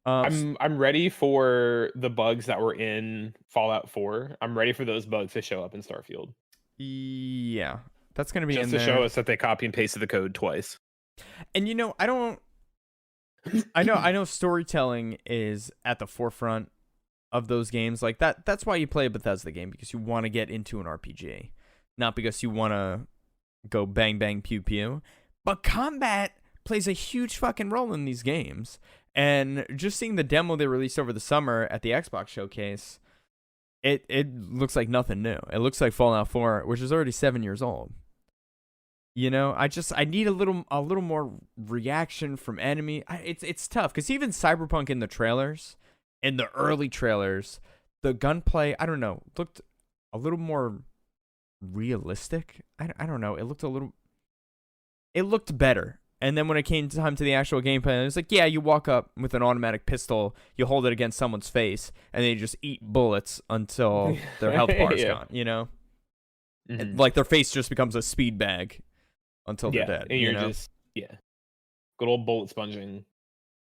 I'm ready for the bugs that were in Fallout 4. I'm ready for those bugs to show up in Starfield. Yeah, that's going to be just in to there. show us that they copy and pasted the code twice. And I know storytelling is at the forefront of those games. Like that's why you play a Bethesda game, because you want to get into an RPG, not because you want to go bang bang pew pew. But combat plays a huge fucking role in these games. And just seeing the demo they released over the summer at the Xbox showcase, it looks like nothing new. It looks like Fallout 4, which is already 7 years old. I need a little more reaction from enemy. It's tough because even Cyberpunk in the early trailers, the gunplay, I don't know, looked a little more realistic. I don't know. It looked better. And then when it came time to the actual gameplay, it was like, yeah, you walk up with an automatic pistol, you hold it against someone's face, and they just eat bullets until their health bar's gone, Mm-hmm. And, like their face just becomes a speed bag until they're dead. And you're just good old bullet sponging.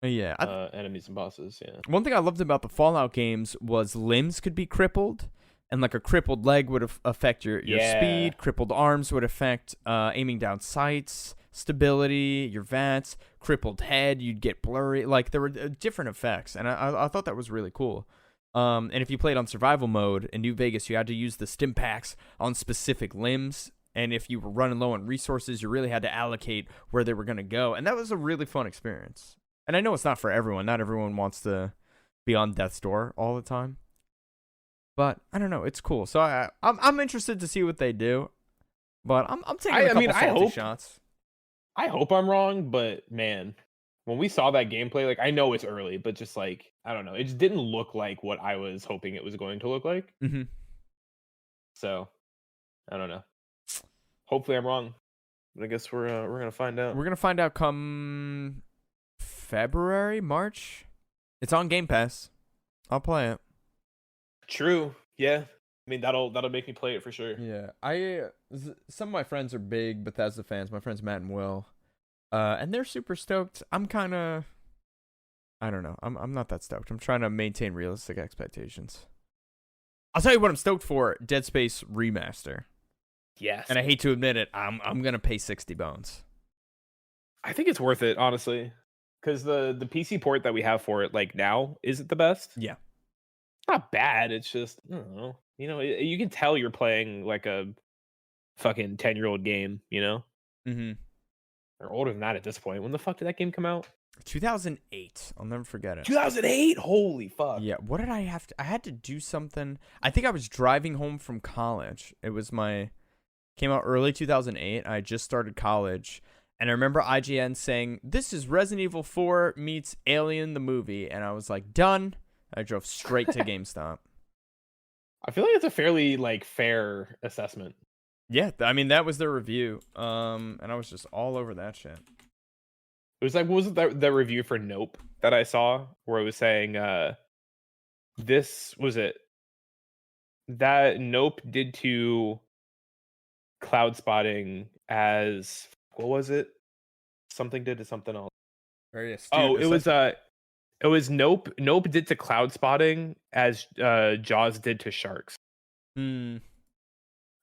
Yeah, enemies and bosses. Yeah. One thing I loved about the Fallout games was limbs could be crippled, and like a crippled leg would affect your speed. Crippled arms would affect aiming down sights, stability, your VATS. Crippled head, you'd get blurry. Like there were different effects, and I thought that was really cool. And if you played on survival mode in New Vegas, you had to use the stim packs on specific limbs. And if you were running low on resources, you really had to allocate where they were going to go. And that was a really fun experience. And I know it's not for everyone. Not everyone wants to be on death's door all the time. But I don't know. It's cool. So I'm interested to see what they do. But I'm taking a couple salty shots. I hope I'm wrong, but man, when we saw that gameplay, like I know it's early, but just like, I don't know. It just didn't look like what I was hoping it was going to look like. Mm-hmm. So, I don't know. Hopefully I'm wrong. But I guess we're gonna find out. We're gonna find out come February, March. It's on Game Pass. I'll play it. True. Yeah. I mean that'll make me play it for sure. Yeah. Some of my friends are big Bethesda fans. My friends Matt and Will, and they're super stoked. I'm kind of, I don't know. I'm not that stoked. I'm trying to maintain realistic expectations. I'll tell you what I'm stoked for: Dead Space Remaster. Yes. And I hate to admit it, I'm gonna pay 60 bones. I think it's worth it, honestly, because the PC port that we have for it, like now, isn't the best. Yeah. Not bad. It's just, I don't know. You can tell you're playing like a fucking 10-year-old game. Mm-hmm. Or older than that at this point. When the fuck did that game come out? 2008. I'll never forget it. 2008. Holy fuck. Yeah. What did I have to? I had to do something. I think I was driving home from college. It was came out early 2008. I just started college, and I remember IGN saying, "This is Resident Evil 4 meets Alien the movie," and I was like, "Done." I drove straight to GameStop. I feel like it's a fairly fair assessment. Yeah, I mean that was their review, and I was just all over that shit. It was like, what was it, that review for Nope that I saw where it was saying this was it that Nope did to cloud spotting as what was it? Something did to something else. Very astute Oh, assessment. it was Nope. Nope did to cloud spotting as Jaws did to sharks. Hmm.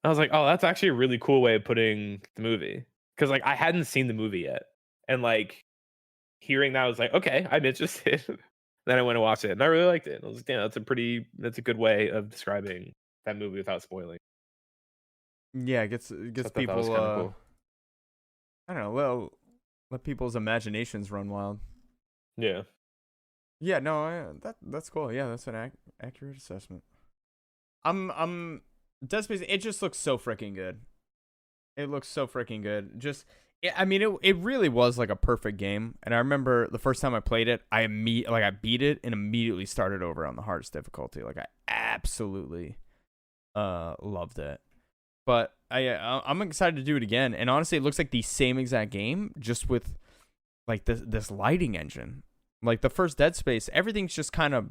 I was like, oh, that's actually a really cool way of putting the movie. Because like I hadn't seen the movie yet. And like hearing that I was like, okay, I'm interested. Then I went and watched it and I really liked it. I was like, yeah, that's a good way of describing that movie without spoiling. Yeah, it So I gets thought that was people. kind of cool. I don't know. Well, let people's imaginations run wild. Yeah. Yeah, no, that's cool. Yeah, that's an accurate assessment. I'm Dead Space. It just looks so freaking good. It looks so freaking good. I mean, it really was like a perfect game. And I remember the first time I played it, I beat it and immediately started over on the hardest difficulty. Like I absolutely loved it. But I'm excited to do it again. And honestly, it looks like the same exact game, just with like this lighting engine. Like the first Dead Space, everything's just kind of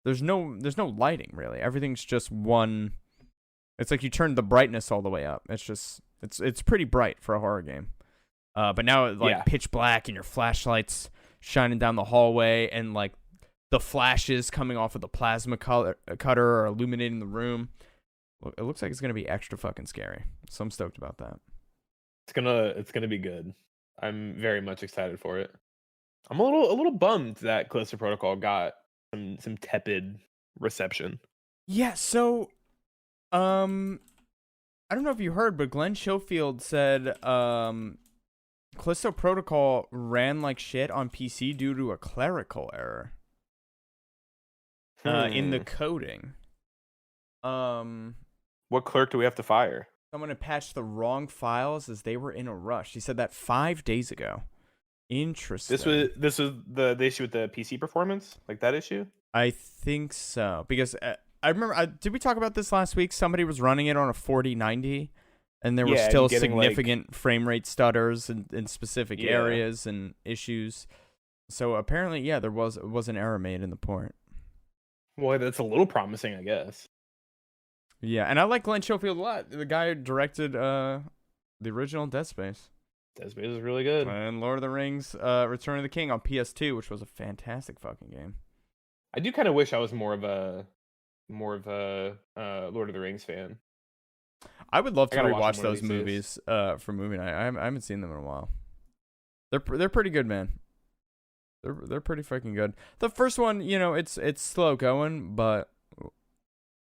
there's no lighting really. Everything's just one. It's like you turned the brightness all the way up. It's pretty bright for a horror game. But now it's like pitch black and your flashlights shining down the hallway and like the flashes coming off of the plasma cutter are illuminating the room. It looks like it's gonna be extra fucking scary. So I'm stoked about that. It's gonna be good. I'm very much excited for it. I'm a little bummed that Callisto Protocol got some tepid reception. Yeah, so I don't know if you heard, but Glenn Schofield said Callisto Protocol ran like shit on PC due to a clerical error in the coding. What clerk do we have to fire? Someone had patched the wrong files as they were in a rush. He said that 5 days ago. Interesting. This was the issue with the PC performance, like that issue. I think so because I remember. Did we talk about this last week? Somebody was running it on a 4090, and there were still significant frame rate stutters in specific areas and issues. So apparently, yeah, there was an error made in the port. Well, that's a little promising, I guess. Yeah, and I like Glenn Schofield a lot. The guy who directed the original Dead Space. Dead Space is really good. And Lord of the Rings Return of the King on PS2, which was a fantastic fucking game. I do kind of wish I was more of a Lord of the Rings fan. I would love to rewatch those movies for movie night. I haven't seen them in a while. They're pretty good, man. They're pretty freaking good. The first one, you know, it's slow going, but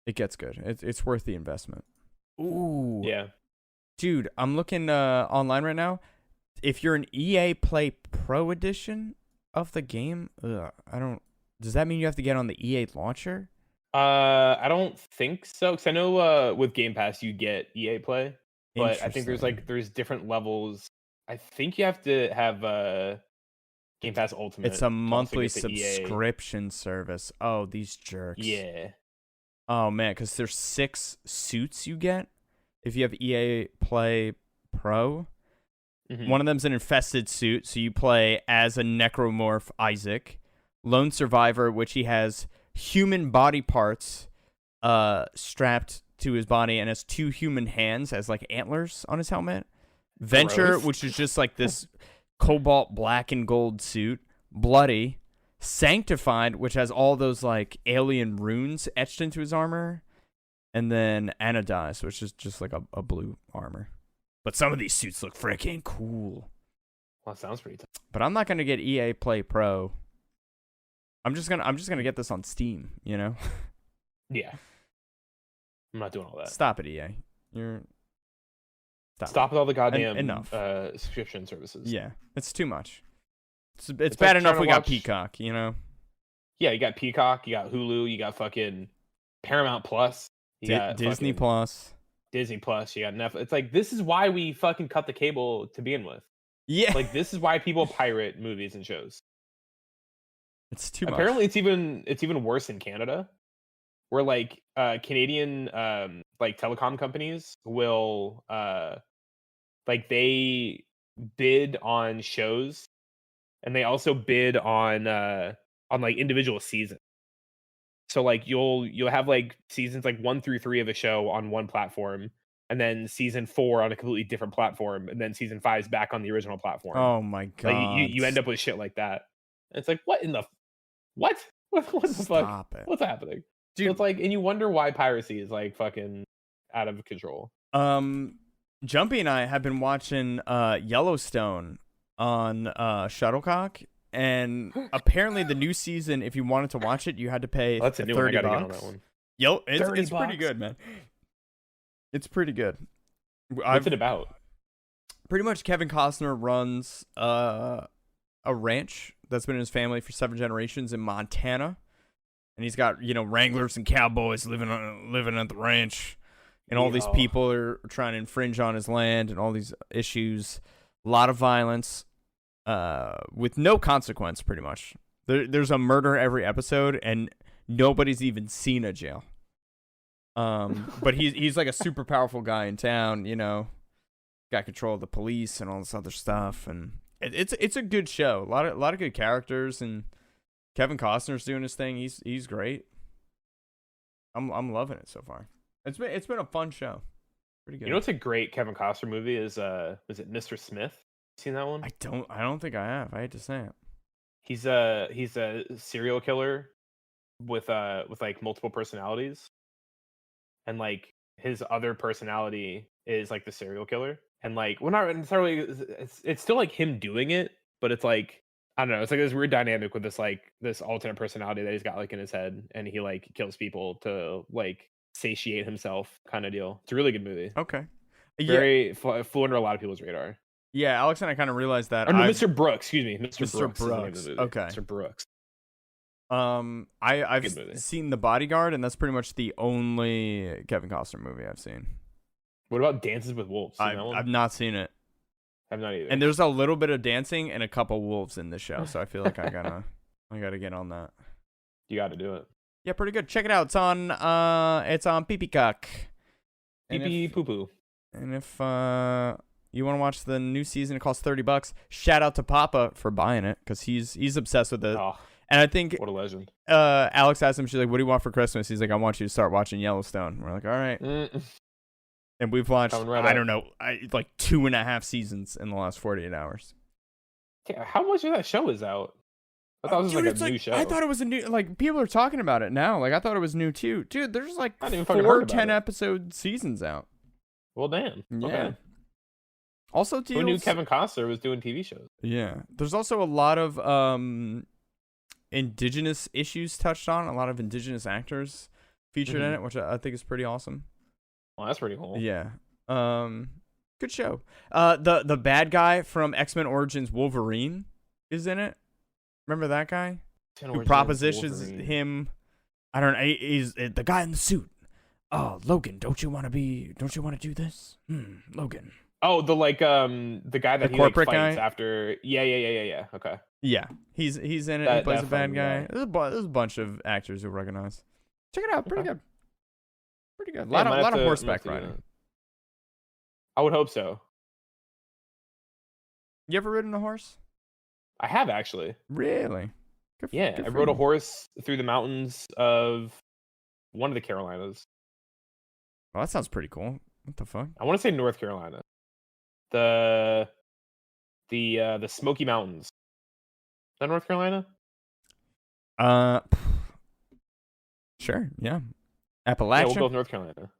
it gets good. It's worth the investment. Ooh. Yeah. Dude, I'm looking online right now. If you're an EA Play Pro edition of the game, does that mean you have to get on the EA launcher? I don't think so, because I know with Game Pass you get EA Play, but I think there's different levels. I think you have to have Game Pass Ultimate. It's a monthly subscription service. Oh, these jerks. Yeah. Oh man, because there's 6 suits you get if you have EA Play Pro. Mm-hmm. One of them's an infested suit, so you play as a necromorph Isaac. Lone Survivor, which he has human body parts strapped to his body and has 2 human hands as like antlers on his helmet. Venture, which is just like this cobalt black and gold suit. Bloody. Sanctified, which has all those like alien runes etched into his armor. And then Anodized, which is just like a blue armor. But some of these suits look freaking cool. Well, that sounds pretty tough. But I'm not gonna get EA Play Pro. I'm just gonna get this on Steam, you know? Yeah. I'm not doing all that. Stop it, EA. Stop with all the goddamn enough subscription services. Yeah, it's too much. It's bad enough we got Peacock, you know? Yeah, you got Peacock, you got Hulu, you got fucking Paramount Plus, you got Disney Plus. Disney Plus, you got Netflix. It's like, this is why we fucking cut the cable to begin with. Yeah. Like, this is why people pirate movies and shows. It's too much. Apparently it's even worse in Canada, where like Canadian like telecom companies will like they bid on shows and they also bid on like individual seasons. So like you'll have like seasons like 1 through 3 of a show on one platform, and then season 4 on a completely different platform, and then season 5 is back on the original platform. Oh my Like god. you end up with shit like that. And it's like, what in the what? What the fuck? Stop it. What's happening? So Dude, it's like, and you wonder why piracy is like fucking out of control. Jumpy and I have been watching Yellowstone on Shuttlecock, and apparently the new season, if you wanted to watch it, you had to pay That's a new one. I gotta get on that one. It's pretty $30. good, man. It's pretty good. What's it about? Pretty much Kevin Costner runs a ranch that's been in his family for 7 generations in Montana, and he's got, you know, wranglers and cowboys living at the ranch, and all these people are trying to infringe on his land and all these issues. A lot of violence, with no consequence, pretty much. There's a murder every episode, and nobody's even seen a jail. But he's like a super powerful guy in town, you know, got control of the police and all this other stuff, and it's a good show. A lot of good characters, and Kevin Costner's doing his thing. He's great. I'm loving it so far. It's been a fun show. Pretty good. You know what's a great Kevin Costner movie is it Mr. Smith? Seen that one? I don't think I have. I hate to say it. He's a serial killer with like multiple personalities, and like his other personality is like the serial killer, and like well, not necessarily, it's still like him doing it, but it's like, I don't know, it's like this weird dynamic with this alternate personality that he's got like in his head, and he like kills people to like satiate himself, kind of deal. It's a really good movie. Okay. Very flew under a lot of people's radar. Yeah, Alex and I kind of realized that. Or no, Mr. Brooks, excuse me, Mr. Brooks. Okay, Mr. Brooks. I've seen The Bodyguard, and that's pretty much the only Kevin Costner movie I've seen. What about Dances with Wolves? I've not seen it. I've not either. And there's a little bit of dancing and a couple wolves in the show, so I feel like I gotta get on that. You got to do it. Yeah, pretty good. Check it out. It's on Peepeecock. Pee pee poo poo. And if you want to watch the new season, it costs $30. Shout out to Papa for buying it, because he's obsessed with it. Oh, and I think what a legend. Alex asked him, she's like, "What do you want for Christmas?" He's like, "I want you to start watching Yellowstone." We're like, "All right." And we've watched, I don't know, like 2.5 seasons in the last 48 hours. Yeah, how much of that show is out? I thought it was like a new show. I thought it was a new, like, people are talking about it now. Like, I thought it was new too. Dude, there's like 4 10-episode seasons out. Well, damn. Yeah. Okay. Also, who knew Kevin Costner was doing TV shows? Yeah. There's also a lot of indigenous issues touched on. A lot of indigenous actors featured in it, which I think is pretty awesome. Well, that's pretty cool. Yeah. Good show. The bad guy from X-Men Origins Wolverine is in it. Remember that guy? Who propositions him? I don't know. He's the guy in the suit. Oh, Logan, don't you want to do this? Logan. Oh, the guy that the he like, corporate fights guy after. Yeah. Okay. Yeah, he's in it. He plays a bad guy. There's a bunch of actors who recognize. Check it out. Pretty good. Pretty good. A lot of horseback riding. I would hope so. You ever ridden a horse? I have, actually. Really? Yeah, I rode a horse through the mountains of one of the Carolinas. Well, that sounds pretty cool. What the fuck? I want to say North Carolina. The Smoky Mountains. Is that North Carolina? Sure. Yeah. Appalachia. Yeah, we'll go with North Carolina.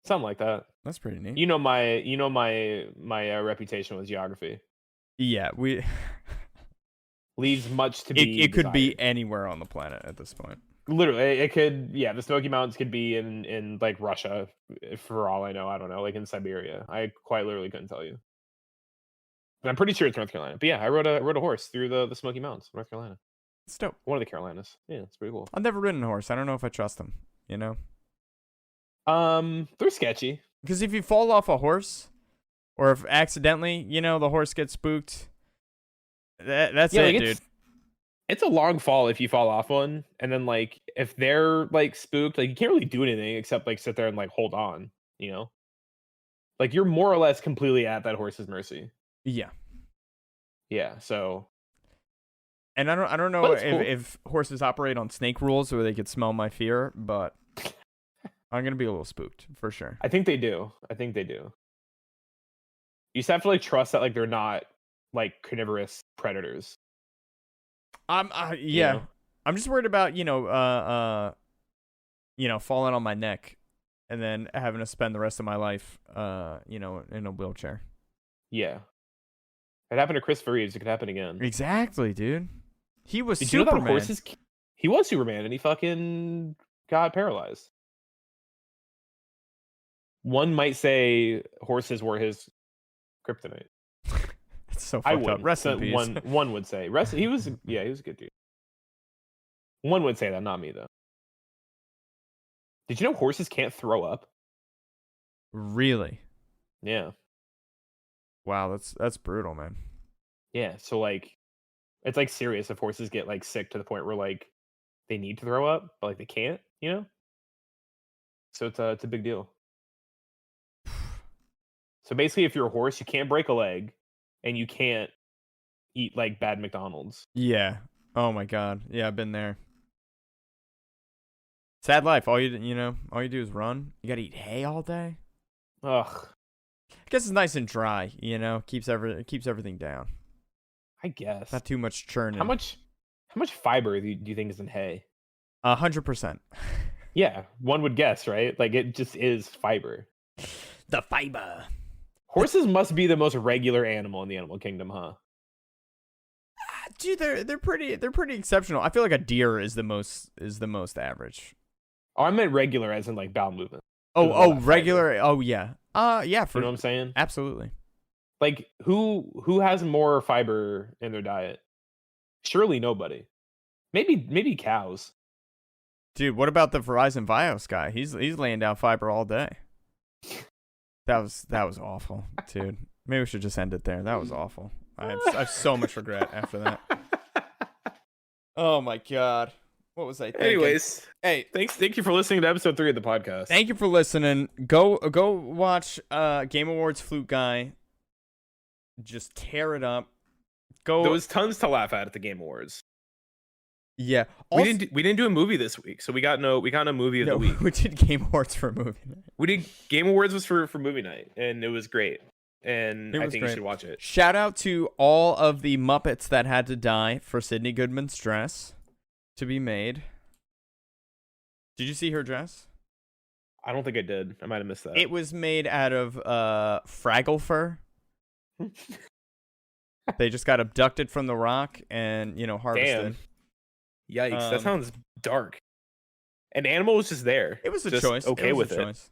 Something like that. That's pretty neat. You know my reputation with geography. Yeah, we leaves much to be. It could be anywhere on the planet at this point. Literally, it could. Yeah, the Smoky Mountains could be in like Russia, for all I know. I don't know, like in Siberia. I quite literally couldn't tell you. But I'm pretty sure it's North Carolina. But yeah, I rode a horse through the Smoky Mountains, North Carolina. It's dope. One of the Carolinas. Yeah, it's pretty cool. I've never ridden a horse. I don't know if I trust them. You know. They're sketchy. Because if you fall off a horse, or if accidentally, you know, the horse gets spooked, that's it, dude. It's a long fall if you fall off one, and then like if they're like spooked, like you can't really do anything except like sit there and like hold on, you know. Like you're more or less completely at that horse's mercy. Yeah. Yeah. So And I don't know But it's cool. if horses operate on snake rules where they could smell my fear, but I'm gonna be a little spooked for sure. I think they do. You just have to like trust that like they're not like carnivorous predators. Yeah. know? I'm just worried about, falling on my neck and then having to spend the rest of my life, in a wheelchair. Yeah. It happened to Christopher Reeves. It could happen again. Exactly, dude. He was Did Superman. you know that horses? He was Superman, and he fucking got paralyzed. One might say horses were his kryptonite. It's so I fucked would. up. Rest in peace. One would say. He was a good dude. One would say that, not me though. Did you know horses can't throw up? Really? Yeah. Wow, that's brutal, man. Yeah. So like, it's like serious if horses get like sick to the point where like they need to throw up, but like they can't. So it's a big deal. So basically, if you're a horse, you can't break a leg, and you can't eat like bad McDonald's. Yeah. Oh my god. Yeah, I've been there. Sad life. All you do is run. You gotta eat hay all day. Ugh. I guess it's nice and dry. Keeps everything down. I guess. Not too much churning. How much fiber do you think is in hay? 100%. Yeah, one would guess, right? Like it just is fiber. The fiber. Horses must be the most regular animal in the animal kingdom, huh? Dude, they're pretty exceptional. I feel like a deer is the most average. Oh, I meant regular as in like bowel movement. Oh, regular. Fiber. Oh, yeah. Yeah. You know what I'm saying? Absolutely. Like who has more fiber in their diet? Surely nobody. Maybe cows. Dude, what about the Verizon Vios guy? He's laying down fiber all day. That was awful, dude. Maybe we should just end it there. That was awful. I have so much regret after that. Oh my god. What was I thinking? Anyways, hey, thank you for listening to episode 3 of the podcast. Thank you for listening. Go watch Game Awards Flute Guy. Just tear it up. There was tons to laugh at the Game Awards. Yeah. Also, we didn't do a movie this week, so we got no movie of the week. We did Game Awards for movie night. We did Game Awards was for movie night, and it was great. And I think you should watch it. Shout out to all of the Muppets that had to die for Sydney Goodman's dress to be made. Did you see her dress? I don't think I did. I might have missed that. It was made out of Fraggle fur. They just got abducted from the rock and harvested. Damn. Yikes, that sounds dark. An animal was just there. It was a choice. Okay with it.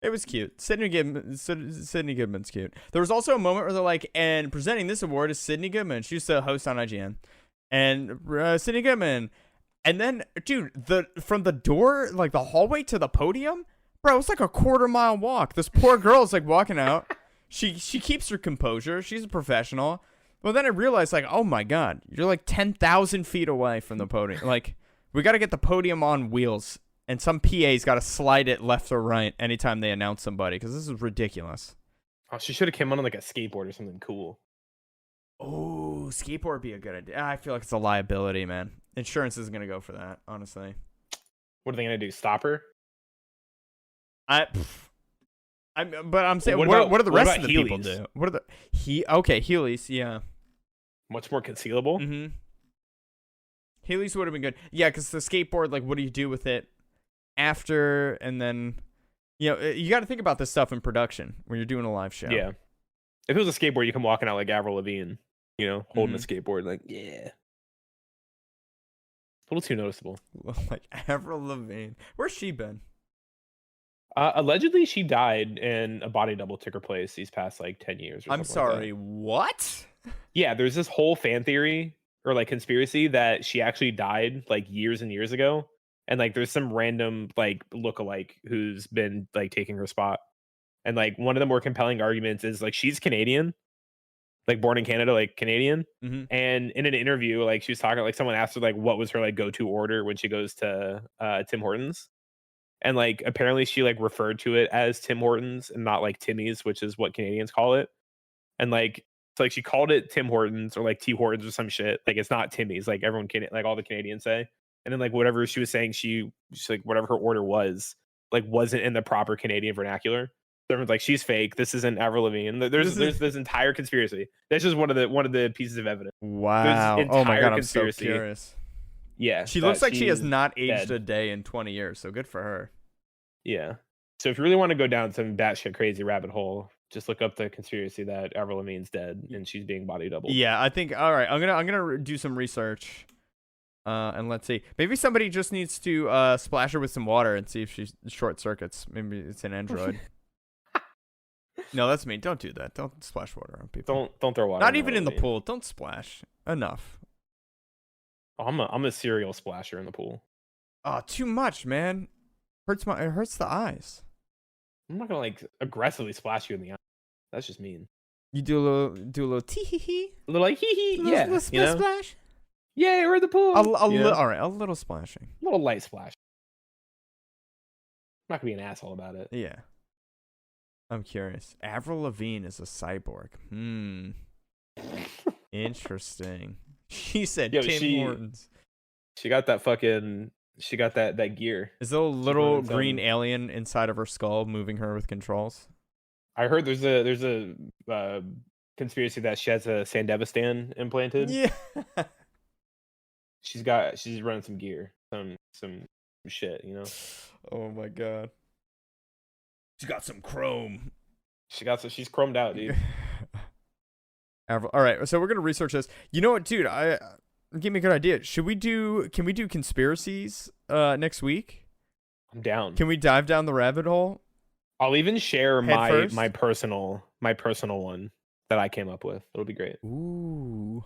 It was cute. Sydney Goodman's cute. There was also a moment where they're like, and presenting this award is Sydney Goodman. She used to host on IGN. And Sydney Goodman. And then, dude, from the door, like the hallway to the podium, bro, it's like a 1/4-mile walk. This poor girl's like walking out. She keeps her composure. She's a professional. Well, then I realized, like, oh my god, you're like 10,000 feet away from the podium. Like, we got to get the podium on wheels, and some PA's got to slide it left or right anytime they announce somebody, because this is ridiculous. Oh, she should have came on like a skateboard or something cool. Oh, skateboard would be a good idea. I feel like it's a liability, man. Insurance isn't gonna go for that, honestly. What are they gonna do? Stop her? But I'm saying, what do the rest of the people do? What are the Heelys? Yeah. Much more concealable. Mm-hmm. Heelys would have been good. Yeah, because the skateboard, like, what do you do with it after? And then, you got to think about this stuff in production when you're doing a live show. Yeah. If it was a skateboard, you come walking out like Avril Lavigne, holding a skateboard, like, yeah. A little too noticeable. Like Avril Lavigne. Where's she been? Allegedly, she died and a body double took her place these past like 10 years. Or I'm sorry, what? Yeah, there's this whole fan theory or like conspiracy that she actually died like years and years ago, and like there's some random like lookalike who's been like taking her spot. And like one of the more compelling arguments is like she's Canadian, like born in Canada, like Canadian. Mm-hmm. And in an interview, like she was talking, like someone asked her like what was her like go-to order when she goes to Tim Hortons. And like apparently she like referred to it as Tim Hortons and not like Timmy's, which is what Canadians call it. And like like she called it Tim Hortons or like T Hortons or some shit. Like it's not Timmy's, like everyone can, like all the Canadians say. And then like whatever she was saying, she's like whatever her order was, like wasn't in the proper Canadian vernacular. So everyone's like, she's fake. This isn't Avril Lavigne. There's this entire conspiracy. That's just one of the pieces of evidence. Wow. Oh my god, I'm so curious. Yeah. She looks like she has not aged a day in 20 years, so good for her. Yeah. So if you really want to go down some batshit crazy rabbit hole, just look up the conspiracy that Avril Lavigne's dead and she's being body doubled. Yeah, I think. All right, I'm gonna do some research, and let's see. Maybe somebody just needs to splash her with some water and see if she short circuits. Maybe it's an android. No, that's me. Don't do that. Don't splash water on people. Don't throw water. Not even in the pool. Don't splash. Enough. Oh, I'm a serial splasher in the pool. Oh, too much, man. It hurts the eyes. I'm not gonna like aggressively splash you in the eye. That's just mean. You do a little tee hee hee. A little like hee hee. Yeah. Little splash. Yeah, we're in the pool. All right, a little splashing. A little light splash. I'm not gonna be an asshole about it. Yeah. I'm curious. Avril Lavigne is a cyborg. Interesting. She said Tim Hortons. She got that fucking. She got that gear. Is there a little green alien inside of her skull moving her with controls? I heard there's a conspiracy that she has a Sandevistan implanted. Yeah. She's running some gear, some shit, you know. Oh my god. She got some chrome. She's chromed out, dude. All right, so we're gonna research this. You know what, dude? Give me a good idea. Can we do conspiracies next week? I'm down. Can we dive down the rabbit hole? I'll even share my personal one that I came up with. It'll be great. Ooh.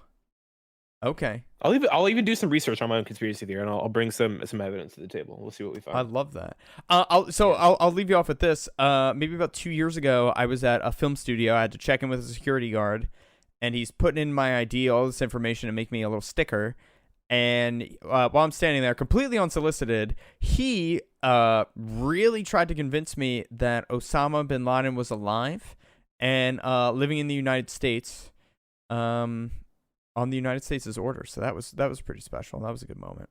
Okay. I'll even do some research on my own conspiracy theory, and I'll bring some evidence to the table. We'll see what we find. I love that. I'll leave you off with this. Maybe about 2 years ago, I was at a film studio. I had to check in with a security guard, and he's putting in my ID, all this information, and make me a little sticker. And while I'm standing there, completely unsolicited, he really tried to convince me that Osama bin Laden was alive and living in the United States. On the United States' order. So that was pretty special. That was a good moment.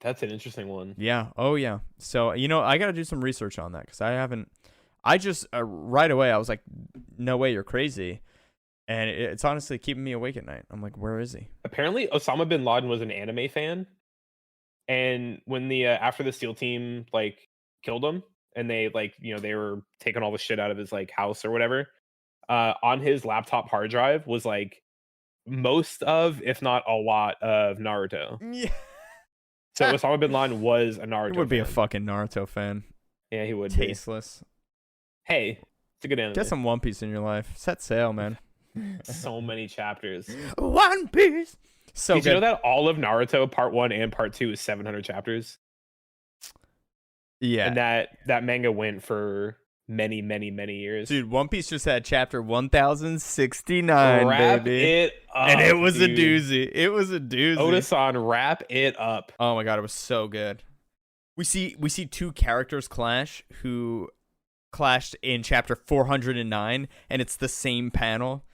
That's an interesting one. Yeah. Oh, yeah. So, I got to do some research on that because I just right away, I was like, no way, you're crazy. And it's honestly keeping me awake at night. I'm like, where is he? Apparently, Osama bin Laden was an anime fan. And when the after the SEAL team like killed him and they they were taking all the shit out of his like house or whatever, on his laptop hard drive was like most of, if not a lot of Naruto. Yeah. So Osama bin Laden was a Naruto. He would be fan. a fucking Naruto fan. Yeah, he would. Tasteless. Hey, it's a good anime. Get some One Piece in your life. Set sail, man. So many chapters. One Piece. So did you know that all of Naruto Part 1 and Part 2 is 700 chapters? Yeah. And that manga went for many, many, many years. Dude, One Piece just had chapter 1069, wrap baby. It up, and it was dude. a doozy. It was a doozy. Oda-san, wrap it up. Oh my god, it was so good. We see two characters clash who clashed in chapter 409, and it's the same panel.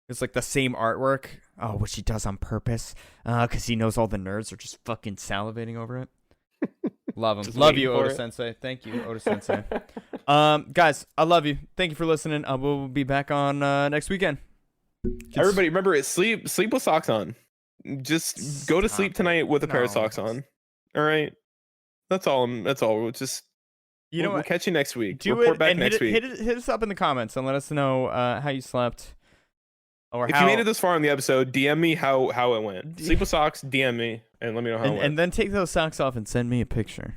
It's like the same artwork. Oh, which he does on purpose, because he knows all the nerds are just fucking salivating over it. Love him. Love you, Oda Sensei. Thank you, Oda Sensei. Guys, I love you. Thank you for listening. We'll be back on next weekend. Everybody, remember it. Sleep with socks on. Just go to sleep tonight with a pair of socks on. All right. That's all. We'll just. We'll catch you next week. Report back next week. Hit us up in the comments and let us know how you slept. Or if you made it this far in the episode, DM me how it went. Sleep with socks, DM me, and let me know how it went. And then take those socks off and send me a picture.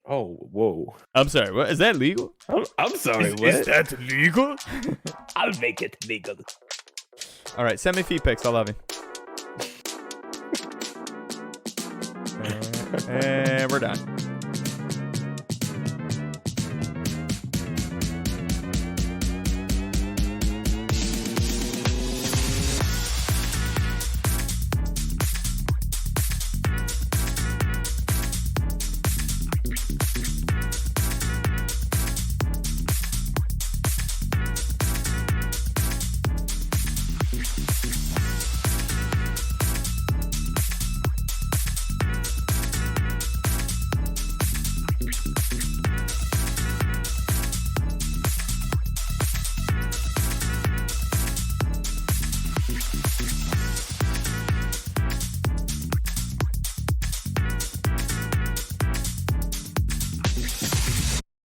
Oh, whoa. I'm sorry, what? Is that legal? I'm sorry, what? Is that legal? I'll make it legal. All right, send me feet pics. I love you. And we're done.